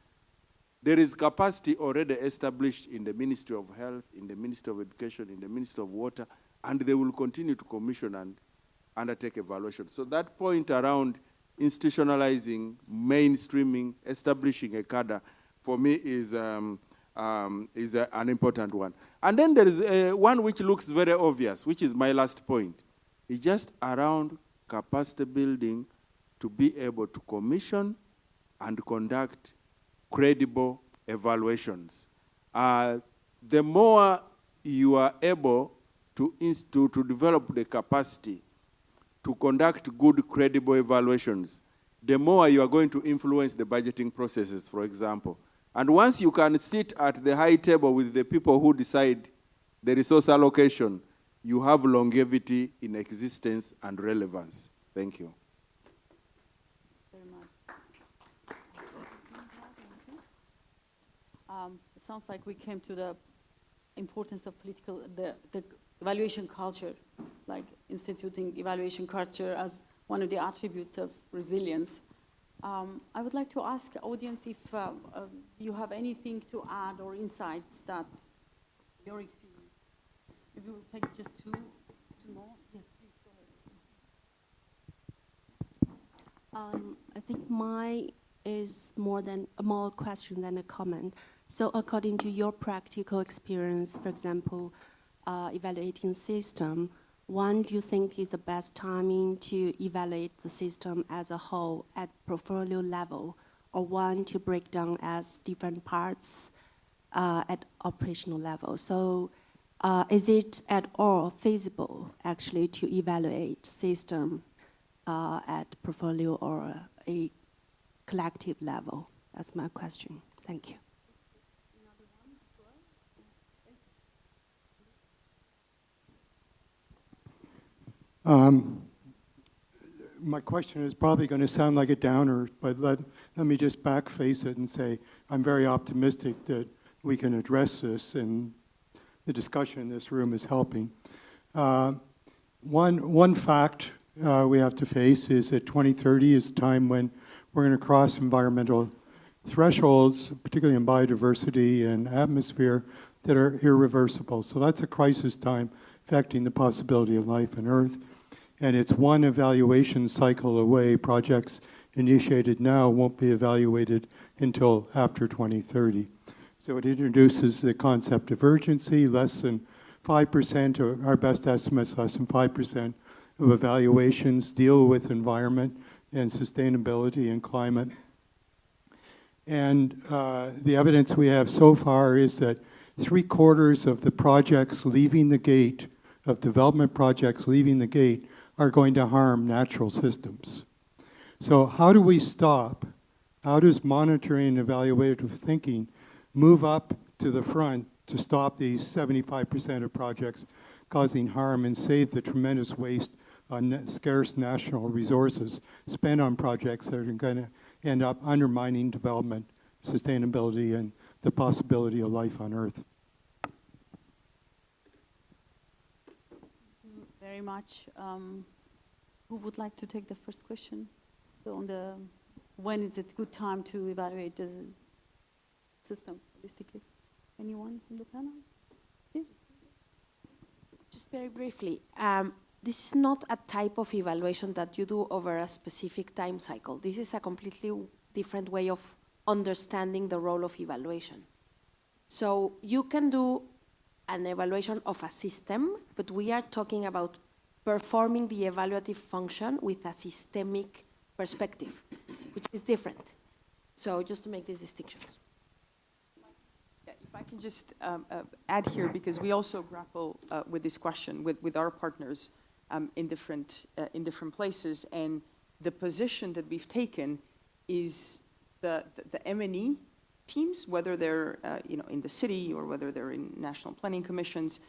there is capacity already established in the Ministry of Health, in the Ministry of Education, in the Ministry of Water, and they will continue to commission and undertake evaluation. So that point around institutionalizing, mainstreaming, establishing a cadre, for me is an important one. And then there is one which looks very obvious, which is my last point. It's just around capacity building to be able to commission and conduct credible evaluations. The more you are able to develop the capacity to conduct good, credible evaluations, the more you are going to influence the budgeting processes, for example. And once you can sit at the high table with the people who decide the resource allocation, you have longevity in existence and relevance. Thank you. It sounds like we came to the importance of the evaluation culture, like instituting evaluation culture as one of the attributes of resilience. I would like to ask the audience if you have anything to add or insights that your experience. Maybe we'll take just two more. Yes, please go I think mine is more question than a comment. So according to your practical experience, for example, evaluating system, when do you think is the best timing to evaluate the system as a whole at portfolio level, or when to break down as different parts at operational level? So is it at all feasible actually to evaluate system at portfolio or a collective level? That's my question. Thank you. My question is probably going to sound like a downer, but let me just backface it and say I'm very optimistic that we can address this, and the discussion in this room is helping. One fact we have to face is that 2030 is a time when we're going to cross environmental thresholds, particularly in biodiversity and atmosphere, that are irreversible. So that's a crisis time affecting the possibility of life on Earth. And it's one evaluation cycle away. Projects initiated now won't be evaluated until after 2030. So it introduces the concept of urgency. Less than 5%, or our best estimates, less than 5% of evaluations deal with environment and sustainability and climate. And the evidence we have so far is that 3/4 of the projects leaving the gate, of development projects leaving the gate, are going to harm natural systems. So how do we stop? How does monitoring and evaluative thinking move up to the front to stop these 75% of projects causing harm and save the tremendous waste on scarce national resources spent on projects that are going to end up undermining development, sustainability, and the possibility of life on Earth? Very much. Who would like to take the first question? So on the when is it a good time to evaluate the system holistically? Anyone from the panel? Yeah. Just very briefly, this is not a type of evaluation that you do over a specific time cycle. This is a completely different way of understanding the role of evaluation. So you can do an evaluation of a system, but we are talking about performing the evaluative function with a systemic perspective, which is different. So just to make these distinctions. Yeah, if I can just add here, because we also grapple with this question with our partners in different places, and the position that we've taken is the M&E teams, whether they're in the city or whether they're in national planning commissions,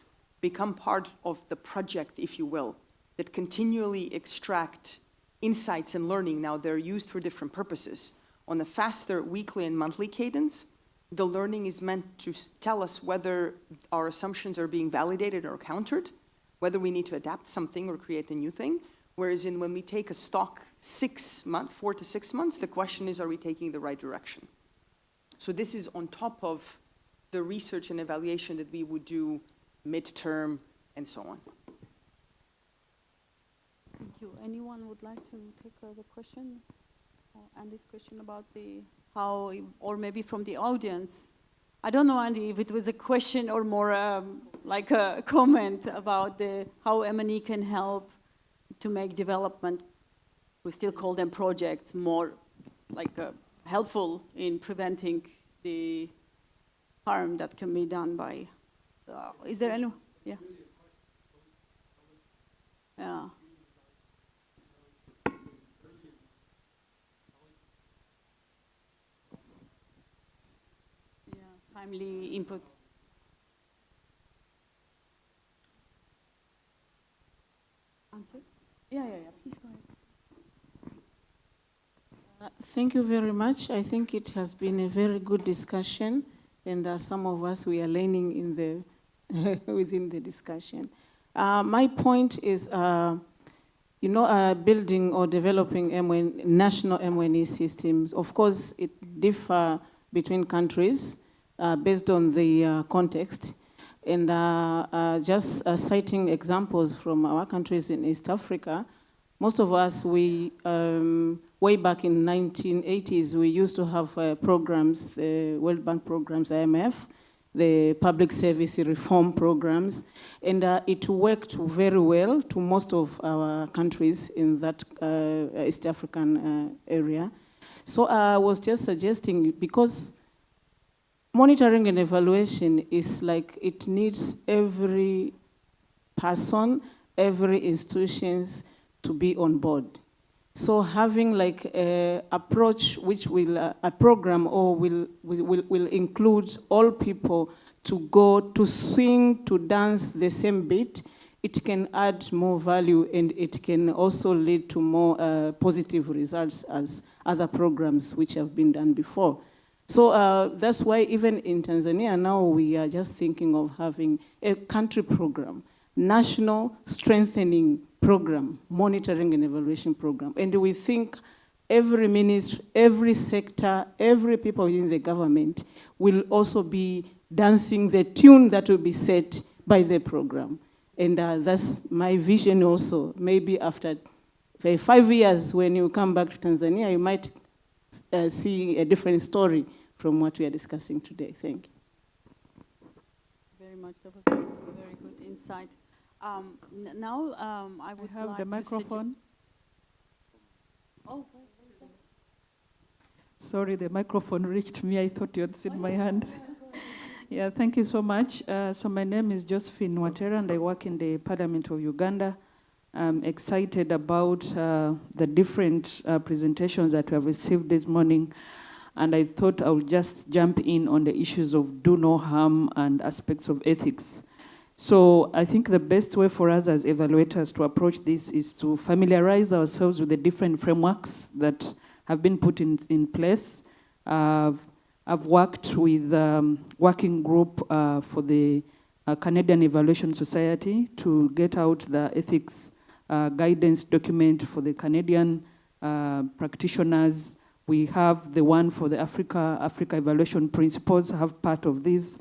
become part of the project, if you will, that continually extract insights and learning. Now they're used for different purposes. On a faster weekly and monthly cadence, the learning is meant to tell us whether our assumptions are being validated or countered, whether we need to adapt something or create a new thing. Whereas when we take a stock 4 to 6 months, the question is, are we taking the right direction? So this is on top of the research and evaluation that we would do midterm and so on. Thank you. Anyone would like to take the question? Andy's question about the how, or maybe from the audience. I don't know, Andy, if it was a question or more like a comment about how M&E can help to make development, we still call them projects, more like helpful in preventing the harm that can be done by. Is there any? Yeah. Yeah. Timely input. Answer? Yeah, please go ahead. Thank you very much. I think it has been a very good discussion, and some of us, we are learning in the within the discussion. My point is, building or developing national M&E systems, of course, it differs between countries based on the context. And just citing examples from our countries in East Africa, most of us, way back in 1980s, we used to have programs, the World Bank programs, IMF, the public service reform programs, and it worked very well to most of our countries in that East African area. So I was just suggesting, because monitoring and evaluation is like, it needs every person, every institutions to be on board. So having like a approach which will, a program or will include all people to go to sing, to dance the same beat, it can add more value, and it can also lead to more positive results as other programs which have been done before. So that's why even in Tanzania now we are just thinking of having a country program, national strengthening program, monitoring and evaluation program. And we think every ministry, every sector, every people in the government will also be dancing the tune that will be set by the program. And that's my vision also. Maybe after 5 years, when you come back to Tanzania, you might see a different story from what we are discussing today. Thank you. Very much. That was a very good insight. Now, I would have like the microphone. Oh, sorry, the microphone reached me. I thought you had seen my hand. Yeah, thank you so much. So my name is Josephine Watera, and I work in the Parliament of Uganda. I'm excited about the different presentations that we have received this morning. And I thought I would just jump in on the issues of do no harm and aspects of ethics. So I think the best way for us as evaluators to approach this is to familiarize ourselves with the different frameworks that have been put in place. I've worked with working group for the Canadian Evaluation Society to get out the ethics guidance document for the Canadian practitioners. We have the one for the Africa Evaluation Principles, have part of this.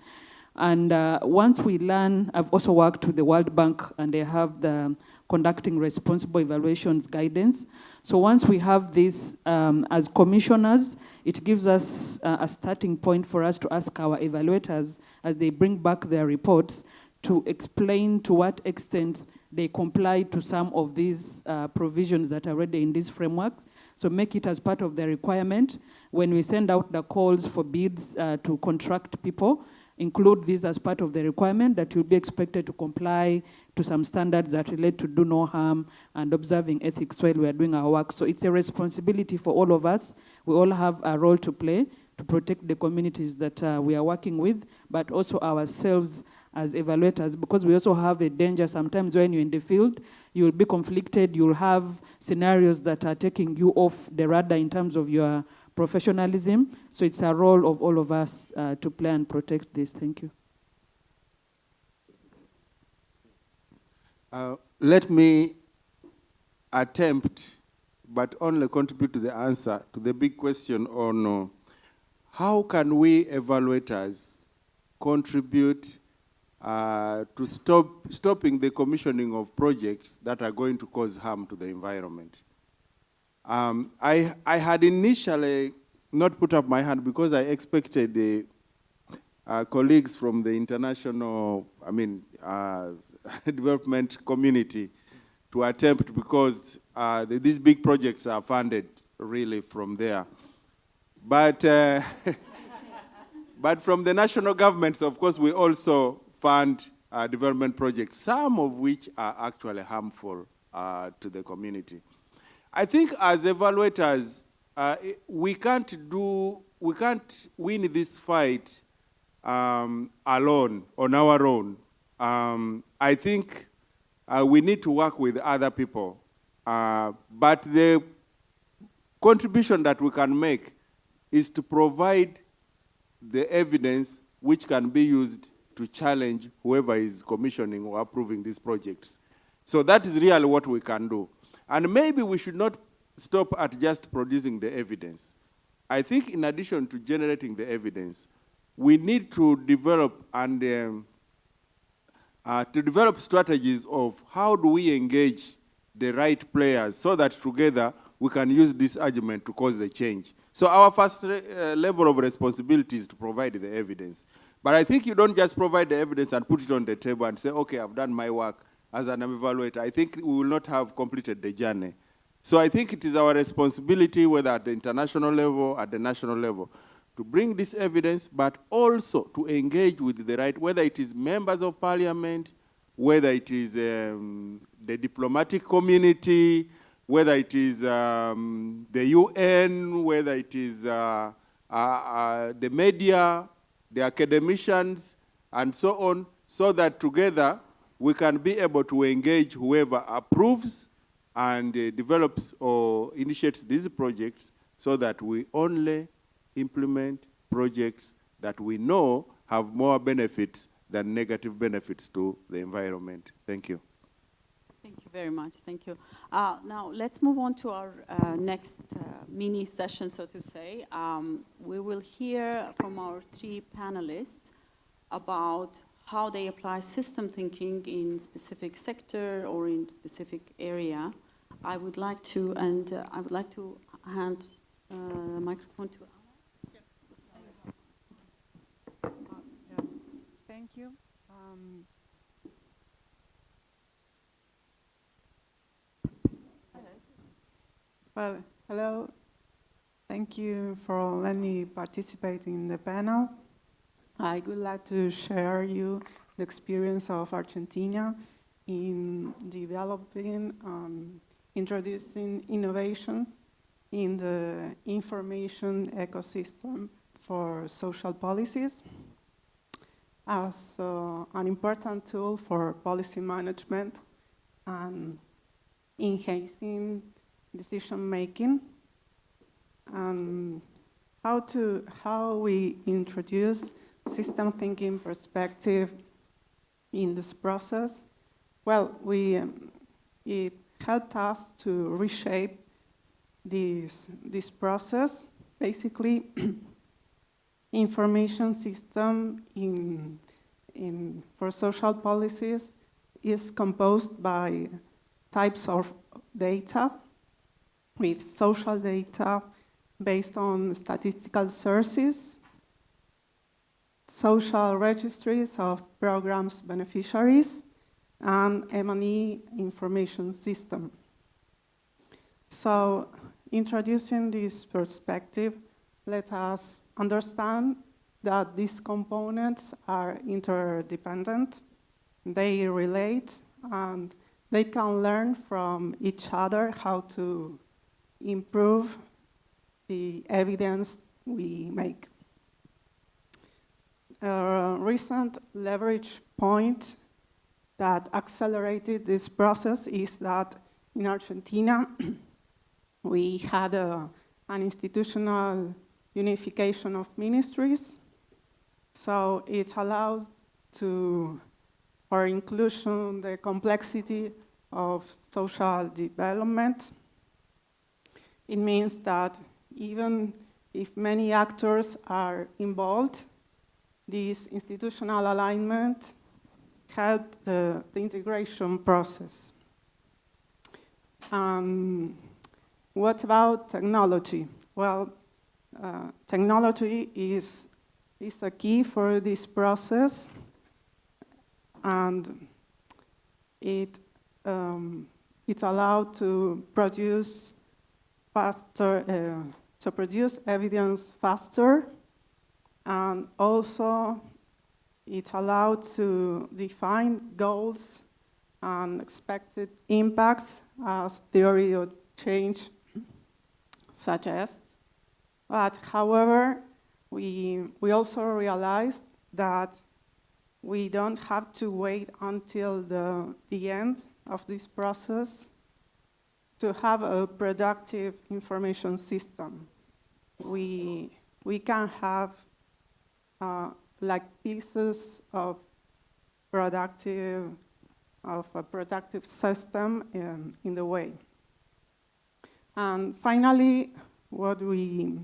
And once we learn, I've also worked with the World Bank, and they have the conducting responsible evaluations guidance. So once we have this as commissioners, it gives us a starting point for us to ask our evaluators as they bring back their reports to explain to what extent they comply to some of these provisions that are already in these frameworks. So make it as part of the requirement. When we send out the calls for bids to contract people, include this as part of the requirement that you'll be expected to comply to some standards that relate to do no harm and observing ethics while we are doing our work. So it's a responsibility for all of us. We all have a role to play to protect the communities that we are working with, but also ourselves as evaluators, because we also have a danger sometimes when you're in the field, you'll be conflicted, you'll have scenarios that are taking you off the radar in terms of your professionalism. So it's a role of all of us to play and protect this. Thank you. Let me attempt, but only contribute to the answer to the big question on how can we evaluators contribute to stopping the commissioning of projects that are going to cause harm to the environment. I had initially not put up my hand because I expected the colleagues from the international, development community to attempt, because these big projects are funded really from there. But, but from the national governments, of course, we also fund development projects, some of which are actually harmful to the community. I think as evaluators, we can't win this fight alone, on our own. I think we need to work with other people. But the contribution that we can make is to provide the evidence which can be used to challenge whoever is commissioning or approving these projects. So that is really what we can do. And maybe we should not stop at just producing the evidence. I think in addition to generating the evidence, we need to develop strategies of how do we engage the right players so that together we can use this argument to cause the change. So our first level of responsibility is to provide the evidence. But I think you don't just provide the evidence and put it on the table and say, okay, I've done my work as an evaluator. I think we will not have completed the journey. So I think it is our responsibility, whether at the international level, at the national level, to bring this evidence, but also to engage with the right, whether it is members of parliament, whether it is the diplomatic community, whether it is the UN, whether it is the media, the academicians, and so on, so that together we can be able to engage whoever approves and develops or initiates these projects so that we only implement projects that we know have more benefits than negative benefits to the environment. Thank you. Thank you very much. Thank you. Now, let's move on to our next mini session, so to say. We will hear from our three panelists about how they apply system thinking in specific sector or in specific area. I would like to hand the microphone to Thank you. Well, hello. Thank you for letting me participate in the panel. I would like to share you the experience of Argentina in developing, introducing innovations in the information ecosystem for social policies as an important tool for policy management and enhancing decision making, and how we introduce system thinking perspective in this process. Well, it helped us to reshape this process. Basically, information system for social policies is composed by types of data, with social data based on statistical sources, social registries of programs beneficiaries, and M&E information system. So, introducing this perspective, let us understand that these components are interdependent, they relate, and they can learn from each other how to improve the evidence we make. A recent leverage point that accelerated this process is that in Argentina, we had an institutional unification of ministries. So it allows for inclusion, the complexity of social development. It means that even if many actors are involved, this institutional alignment helped the integration process. What about technology? Well, technology is a key for this process, and it allowed to produce faster, to produce evidence faster, and also it allowed to define goals and expected impacts as theory of change suggests. But however, we also realized that we don't have to wait until the end of this process to have a productive information system. We can have like pieces of a productive system in the way. And finally, what we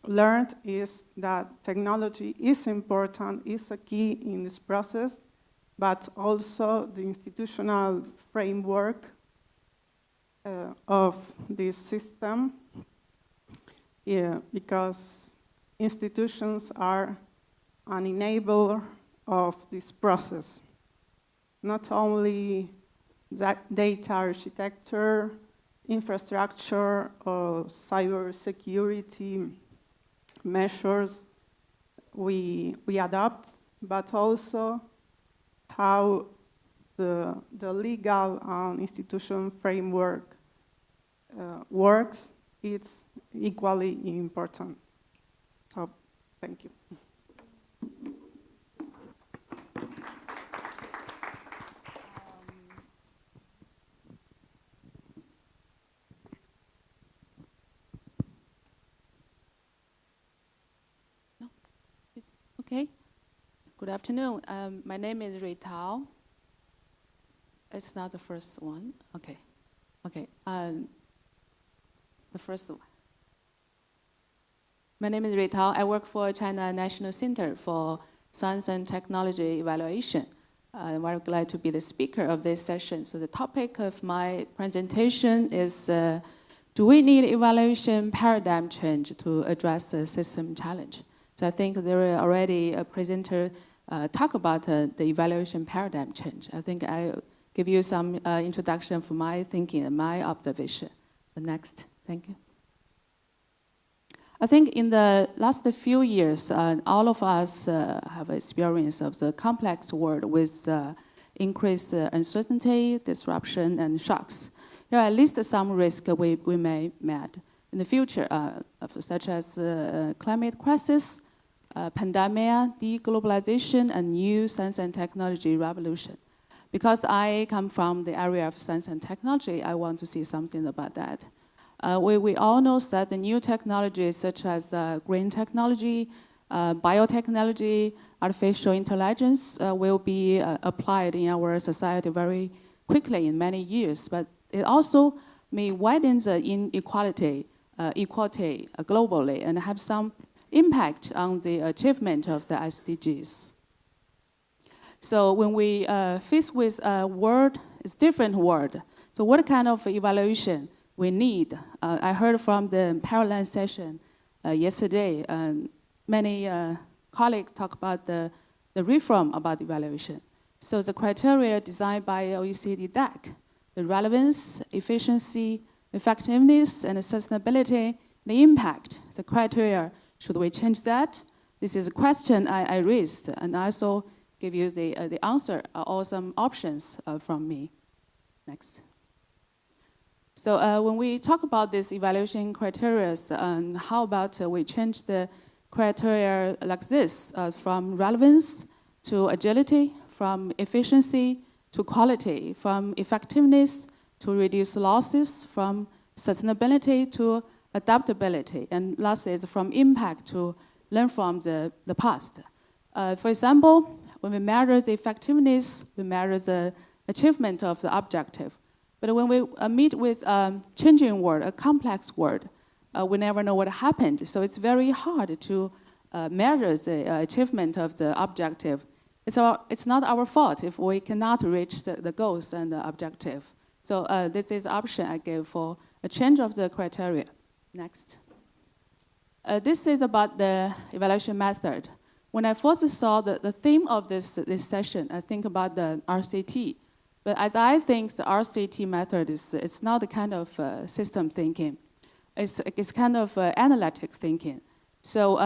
learned is that technology is important, is a key in this process, but also the institutional framework of this system, because institutions are an enabler of this process. Not only data architecture, infrastructure, or cybersecurity measures we adopt, but also how the legal and institution framework works. It's equally important. So, thank you. Okay. Good afternoon. My name is Ritao. It's not the first one. Okay. Okay. The first one. My name is Ritao. I work for China National Center for Science and Technology Evaluation. I'm very glad to be the speaker of this session. So the topic of my presentation is, do we need evaluation paradigm change to address the system challenge? So I think there already a presenter talk about the evaluation paradigm change. I think I'll give you some introduction for my thinking and my observation. But next, thank you. I think in the last few years, all of us have experience of the complex world with increased uncertainty, disruption, and shocks. There are at least some risk we may meet in the future, such as climate crisis, pandemic, deglobalization, and new science and technology revolution. Because I come from the area of science and technology, I want to see something about that. We all know that the new technologies such as green technology, biotechnology, artificial intelligence will be applied in our society very quickly in many years, but it also may widen the inequality globally and have some impact on the achievement of the SDGs. So when we face with a world, it's different world. So what kind of evaluation we need? I heard from the parallel session yesterday, many colleagues talk about the reform about evaluation. So the criteria designed by OECD DAC, the relevance, efficiency, effectiveness, and sustainability, the impact, the criteria, should we change that? This is a question I raised, and I also give you the answer or some options from me. Next. So when we talk about this evaluation criteria, how about we change the criteria like this, from relevance to agility, from efficiency to quality, from effectiveness to reduce losses, from sustainability to adaptability, and lastly is from impact to learn from the past. For example, when we measure the effectiveness, we measure the achievement of the objective. But when we meet with a changing world, a complex world, we never know what happened. So it's very hard to measure the achievement of the objective. It's not our fault if we cannot reach the goals and the objective. So this is the option I gave for a change of the criteria. Next. This is about the evaluation method. When I first saw the theme of this session, I think about the RCT. But as I think the RCT method it's not the kind of system thinking. It's kind of analytic thinking. So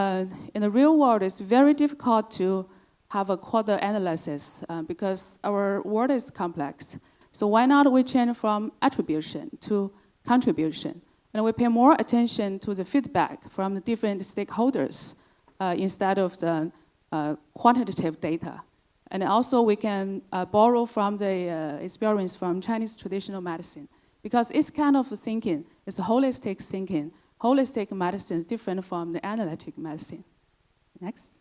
in the real world, it's very difficult to have a quarter analysis because our world is complex. So why not we change from attribution to contribution? And we pay more attention to the feedback from the different stakeholders instead of the quantitative data. And also we can borrow from the experience from Chinese traditional medicine, because it's kind of thinking, it's a holistic thinking. Holistic medicine is different from the analytic medicine. Next.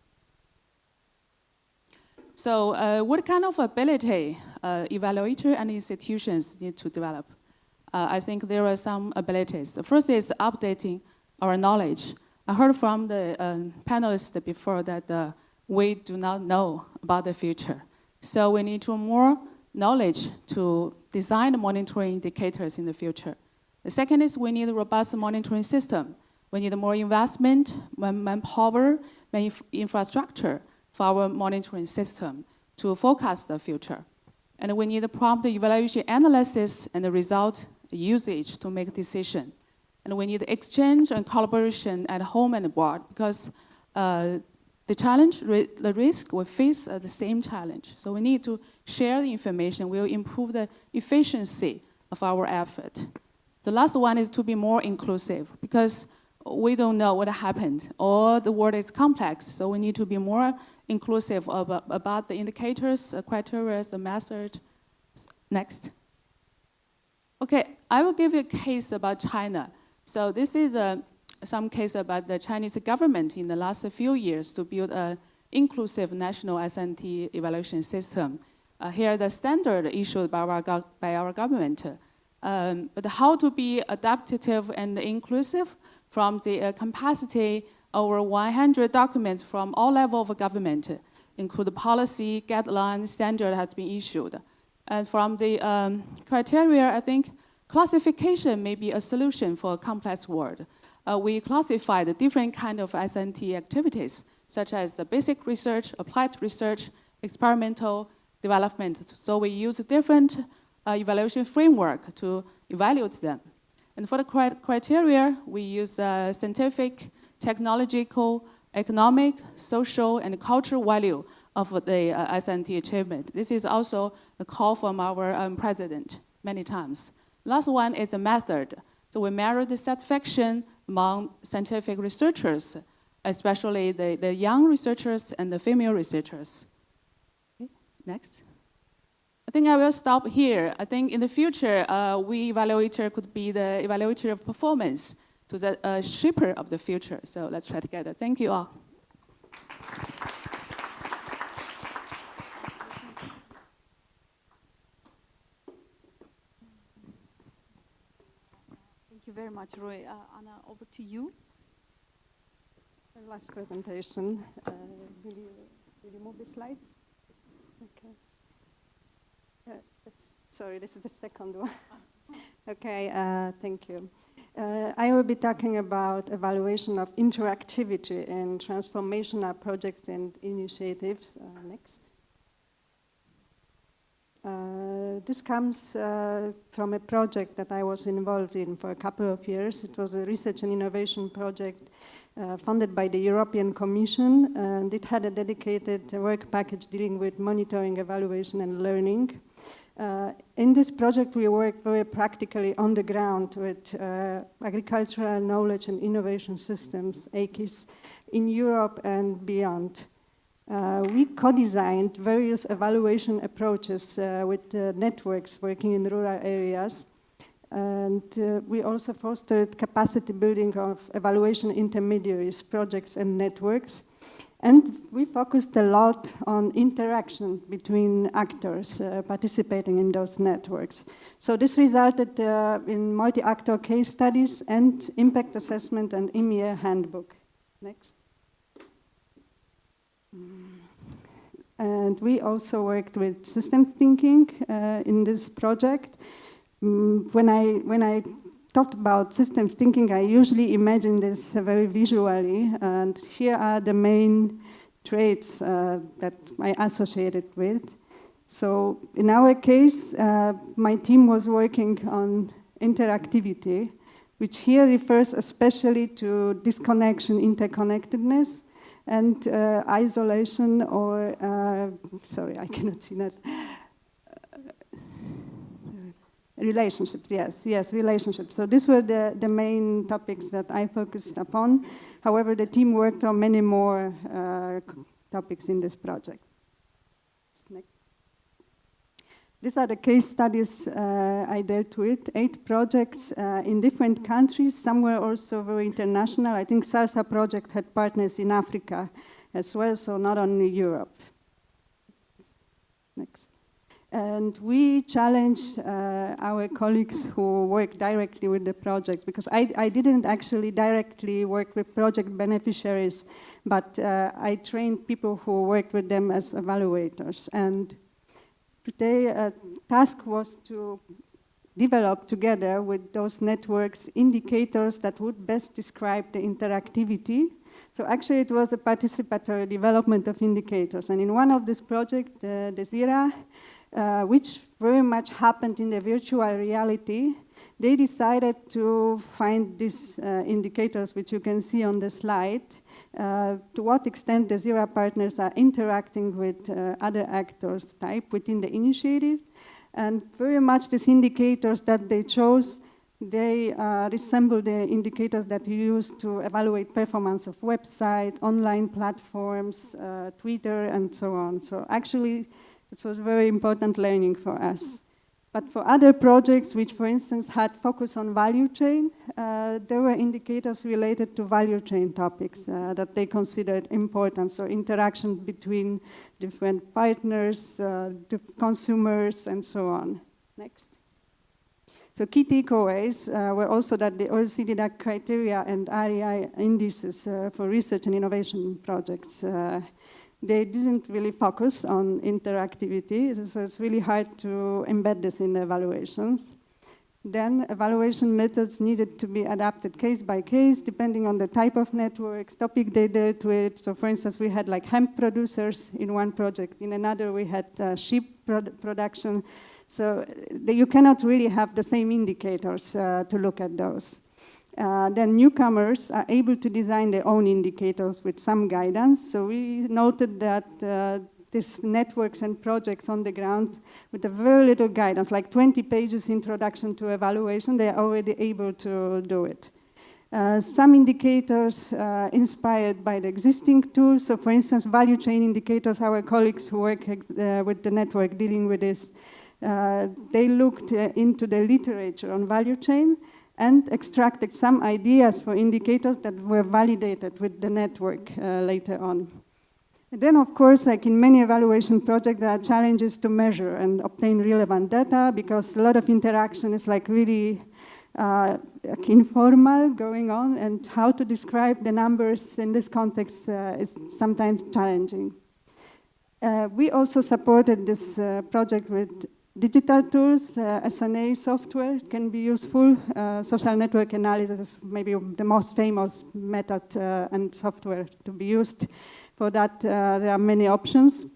So what kind of ability evaluator and institutions need to develop? I think there are some abilities. The first is updating our knowledge. I heard from the panelists before that we do not know about the future. So we need more knowledge to design the monitoring indicators in the future. The second is we need a robust monitoring system. We need more investment, manpower, infrastructure for our monitoring system to forecast the future. And we need a prompt evaluation analysis and the result usage to make a decision. And we need exchange and collaboration at home and abroad because the challenge, the risk, we face the same challenge. So we need to share the information. We will improve the efficiency of our effort. The last one is to be more inclusive because we don't know what happened or the world is complex. So we need to be more inclusive about the indicators, criteria, the method. Next. Okay, I will give you a case about China. So this is some case about the Chinese government in the last few years to build an inclusive national S&T evaluation system. Here the standard issued by our government. But how to be adaptative and inclusive from the capacity over 100 documents from all levels of government, include policy, guideline, standard has been issued. And from the criteria, I think classification may be a solution for a complex world. We classify the different kind of S&T activities, such as the basic research, applied research, experimental development. So we use different evaluation framework to evaluate them. And for the criteria, we use scientific, technological, economic, social, and cultural value of the S&T achievement. This is also a call from our president many times. Last one is the method. So we measure the satisfaction among scientific researchers, especially the young researchers and the female researchers. Okay, next. I think I will stop here. I think in the future, we evaluator could be the evaluator of performance to the shaper of the future. So let's try together. Thank you all. Thank you very much, Roy. Anna, over to you. The last presentation. Will you move the slides? Okay. Sorry, this is the second one. Okay, thank you. I will be talking about evaluation of interactivity in transformational projects and initiatives. Next. This comes from a project that I was involved in for a couple of years. It was a research and innovation project funded by the European Commission, and it had a dedicated work package dealing with monitoring, evaluation, and learning. In this project, we worked very practically on the ground with agricultural knowledge and innovation systems, AKIS, in Europe and beyond. We co-designed various evaluation approaches with networks working in rural areas. And we also fostered capacity building of evaluation intermediaries, projects, and networks. And we focused a lot on interaction between actors participating in those networks. So this resulted in multi-actor case studies and impact assessment and EMEA handbook. Next. And we also worked with systems thinking in this project. When I talked about systems thinking, I usually imagine this very visually, and here are the main traits that I associated with. So in our case, my team was working on interactivity, which here refers especially to disconnection, interconnectedness, and isolation or, sorry, I cannot see that. Relationships, yes, relationships. So these were the main topics that I focused upon. However, the team worked on many more topics in this project. Next. These are the case studies I dealt with, 8 projects in different countries. Some were also very international. I think SARSA project had partners in Africa as well, so not only Europe. Next. And we challenged our colleagues who work directly with the projects, because I didn't actually directly work with project beneficiaries, but I trained people who worked with them as evaluators. And today, task was to develop together with those networks indicators that would best describe the interactivity. So actually it was a participatory development of indicators. And in one of these projects, the Seirah, which very much happened in the virtual reality, they decided to find these indicators, which you can see on the slide, to what extent the Seirah partners are interacting with other actors type within the initiative. And very much these indicators that they chose, they resemble the indicators that you use to evaluate performance of website, online platforms, Twitter, and so on. So actually, it was very important learning for us. But for other projects, which for instance had focus on value chain, there were indicators related to value chain topics that they considered important. So interaction between different partners, consumers, and so on. Next. So key takeaways were also that the OECD DAC criteria and REI indices for research and innovation projects, they didn't really focus on interactivity, so it's really hard to embed this in the evaluations. Then evaluation methods needed to be adapted case by case, depending on the type of networks, topic they dealt with. So for instance, we had like hemp producers in one project. In another, we had sheep production. So you cannot really have the same indicators to look at those. Then newcomers are able to design their own indicators with some guidance. So we noted that these networks and projects on the ground with a very little guidance, like 20 pages introduction to evaluation, they are already able to do it. Some indicators inspired by the existing tools. So for instance, value chain indicators, our colleagues who work with the network dealing with this, they looked into the literature on value chain and extracted some ideas for indicators that were validated with the network later on. And then, of course, like in many evaluation projects, there are challenges to measure and obtain relevant data because a lot of interaction is like really informal going on, and how to describe the numbers in this context is sometimes challenging. We also supported this project with digital tools, SNA software can be useful. Social network analysis is maybe the most famous method and software to be used. For that, there are many options.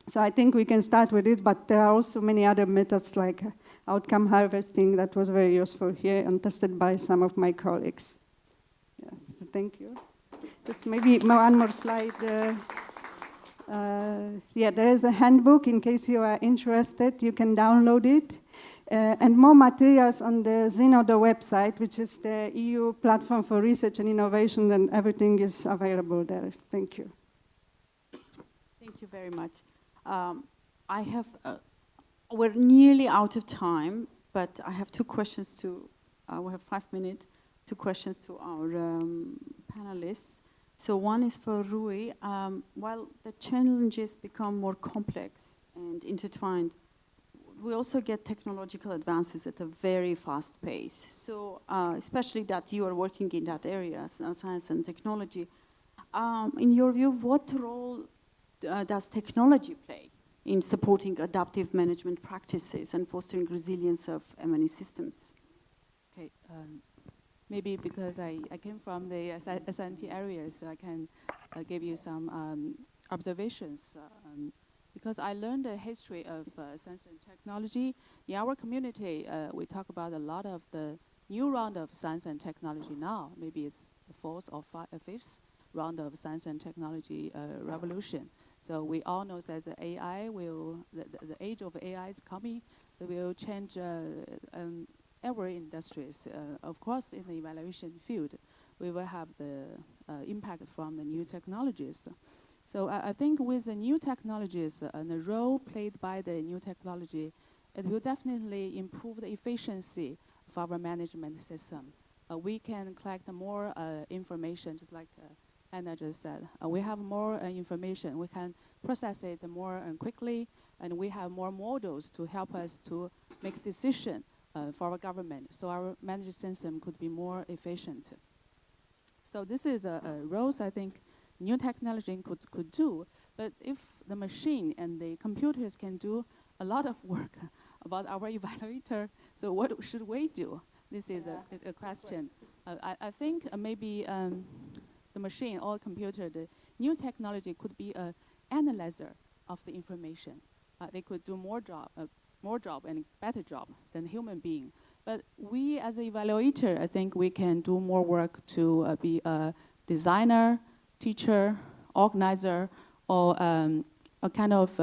So I think we can start with it, but there are also many other methods like outcome harvesting that was very useful here and tested by some of my colleagues. Yes, thank you. Just maybe one more slide. Yeah, there is a handbook in case you are interested. You can download it. And more materials on the Zenodo website, which is the EU platform for research and innovation, and everything is available there. Thank you. Thank you very much. We're nearly out of time, but I have two questions to, we have 5 minutes, two questions to our panelists. So one is for Rui. While the challenges become more complex and intertwined, we also get technological advances at a very fast pace. So especially that you are working in that area, science and technology. In your view, what role does technology play in supporting adaptive management practices and fostering resilience of M&E systems? Okay. Maybe because I came from the SNT area, so I can give you some observations. Because I learned the history of science and technology. In our community, we talk about a lot of the new round of science and technology now. Maybe it's the fourth or fifth round of science and technology revolution. So we all know that the AI will, the age of AI is coming. It will change every industries. Of course, in the evaluation field, we will have the impact from the new technologies. So I think with the new technologies and the role played by the new technology, it will definitely improve the efficiency of our management system. We can collect more information, just like Anna just said. We have more information. We can process it more quickly, and we have more models to help us to make decisions for our government, so our management system could be more efficient. So this is a role I think new technology could do. But if the machine and the computers can do a lot of work, about our evaluator. So what should we do? This is a question. I think maybe the machine or computer, the new technology could be an analyzer of the information. They could do more job and better job than human being. But we as an evaluator, I think we can do more work to be a designer, teacher, organizer, or a kind of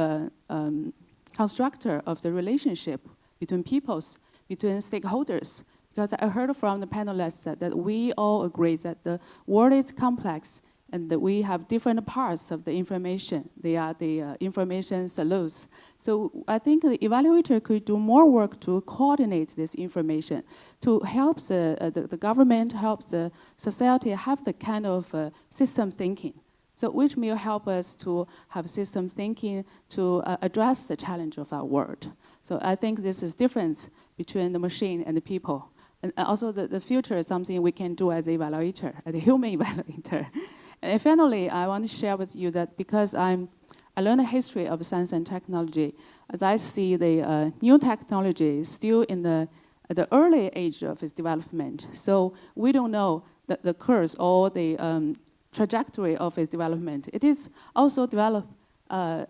constructor of the relationship between peoples, between stakeholders. Because I heard from the panelists that we all agree that the world is complex and that we have different parts of the information. They are the information silos. So I think the evaluator could do more work to coordinate this information, to help the government, help the society have the kind of system thinking. So which will help us to have system thinking to address the challenge of our world. So I think this is difference between the machine and the people. And also the future is something we can do as an evaluator, as a human evaluator. And finally, I want to share with you that because I learned the history of science and technology, as I see the new technology is still in the early age of its development. So we don't know the curves or the trajectory of its development. It is also developed,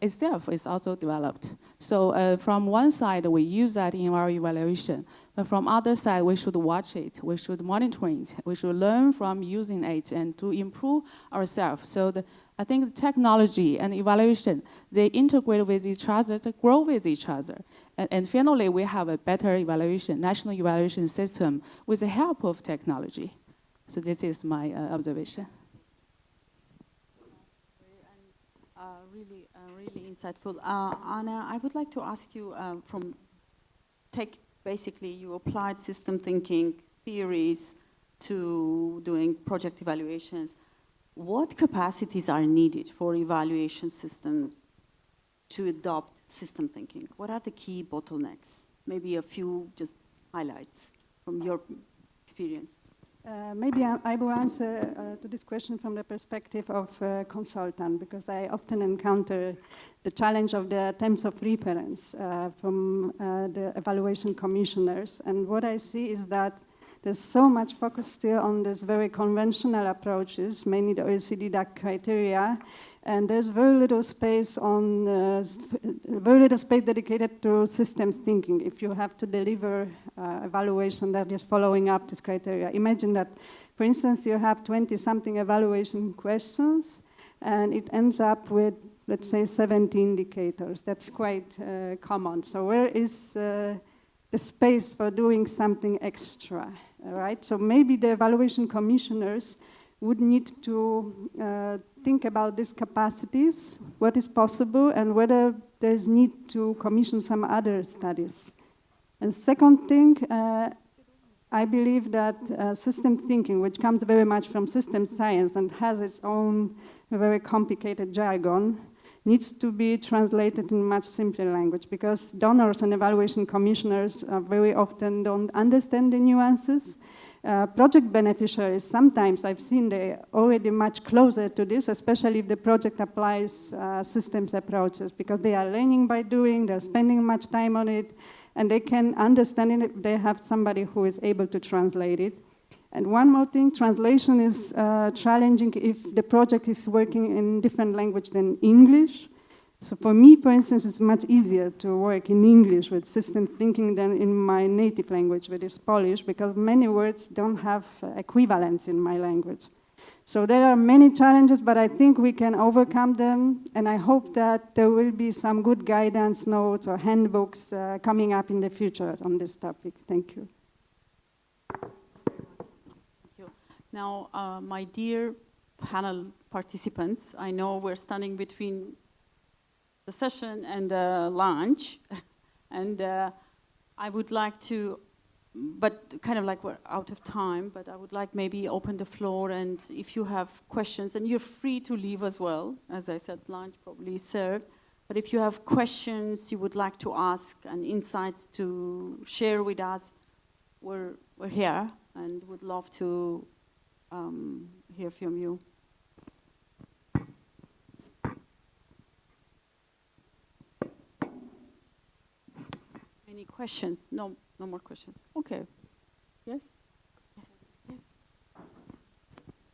itself is also developed. So from one side, we use that in our evaluation. But from other side, we should watch it, we should monitor it, we should learn from using it and to improve ourselves. So I think technology and evaluation, they integrate with each other, they grow with each other. And finally, we have a better evaluation, national evaluation system with the help of technology. So this is my observation. Really insightful. Anna, I would like to ask you basically you applied system thinking theories to doing project evaluations. What capacities are needed for evaluation systems to adopt system thinking? What are the key bottlenecks? Maybe a few just highlights from your experience. Maybe I will answer to this question from the perspective of a consultant, because I often encounter the challenge of the terms of reference from the evaluation commissioners. And what I see is that there's so much focus still on these very conventional approaches, mainly the OECD DAC criteria, and there's very little space dedicated to systems thinking. If you have to deliver evaluation that is following up this criteria, imagine that, for instance, you have 20-something evaluation questions, and it ends up with, let's say, 70 indicators. That's quite common. So where is the space for doing something extra, right? So maybe the evaluation commissioners would need to think about these capacities, what is possible, and whether there's need to commission some other studies. And second thing, I believe that system thinking, which comes very much from system science and has its own very complicated jargon, needs to be translated in much simpler language, because donors and evaluation commissioners very often don't understand the nuances. Project beneficiaries, sometimes I've seen they're already much closer to this, especially if the project applies systems approaches, because they are learning by doing, they're spending much time on it, and they can understand it if they have somebody who is able to translate it. And one more thing, translation is challenging if the project is working in different language than English. So for me, for instance, it's much easier to work in English with system thinking than in my native language, which is Polish, because many words don't have equivalents in my language. So there are many challenges, but I think we can overcome them, and I hope that there will be some good guidance notes or handbooks coming up in the future on this topic. Thank you. Now, my dear panel participants, I know we're standing between the session and lunch, and I would like to, but kind of like we're out of time, but I would like maybe open the floor, and if you have questions, and you're free to leave as well. As I said, lunch probably served, but if you have questions you would like to ask and insights to share with us, we're here and would love to hear from you. Any questions? No, no more questions. Okay. Yes?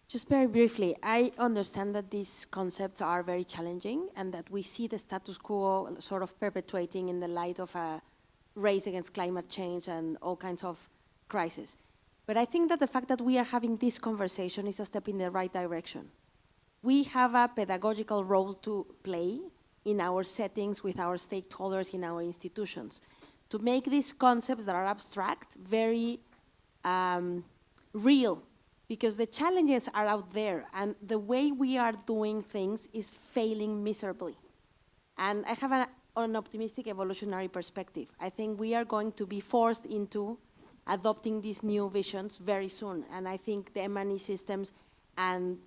Just very briefly, I understand that these concepts are very challenging and that we see the status quo sort of perpetuating in the light of a race against climate change and all kinds of crises. But I think that the fact that we are having this conversation is a step in the right direction. We have a pedagogical role to play in our settings with our stakeholders in our institutions to make these concepts that are abstract very real, because the challenges are out there and the way we are doing things is failing miserably. And I have an optimistic evolutionary perspective. I think we are going to be forced into adopting these new visions very soon. And I think the M&E systems and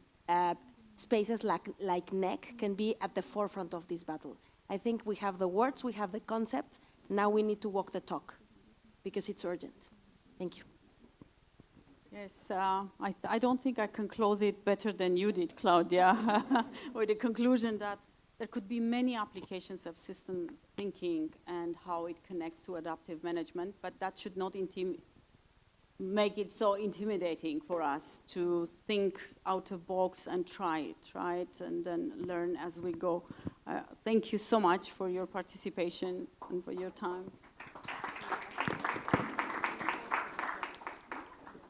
spaces like NEC can be at the forefront of this battle. I think we have the words, we have the concepts, now we need to walk the talk because it's urgent. Thank you. Yes, I don't think I can close it better than you did, Claudia, with the conclusion that there could be many applications of systems thinking and how it connects to adaptive management, but that should not make it so intimidating for us to think out of box and try it, and then learn as we go. Thank you so much for your participation and for your time.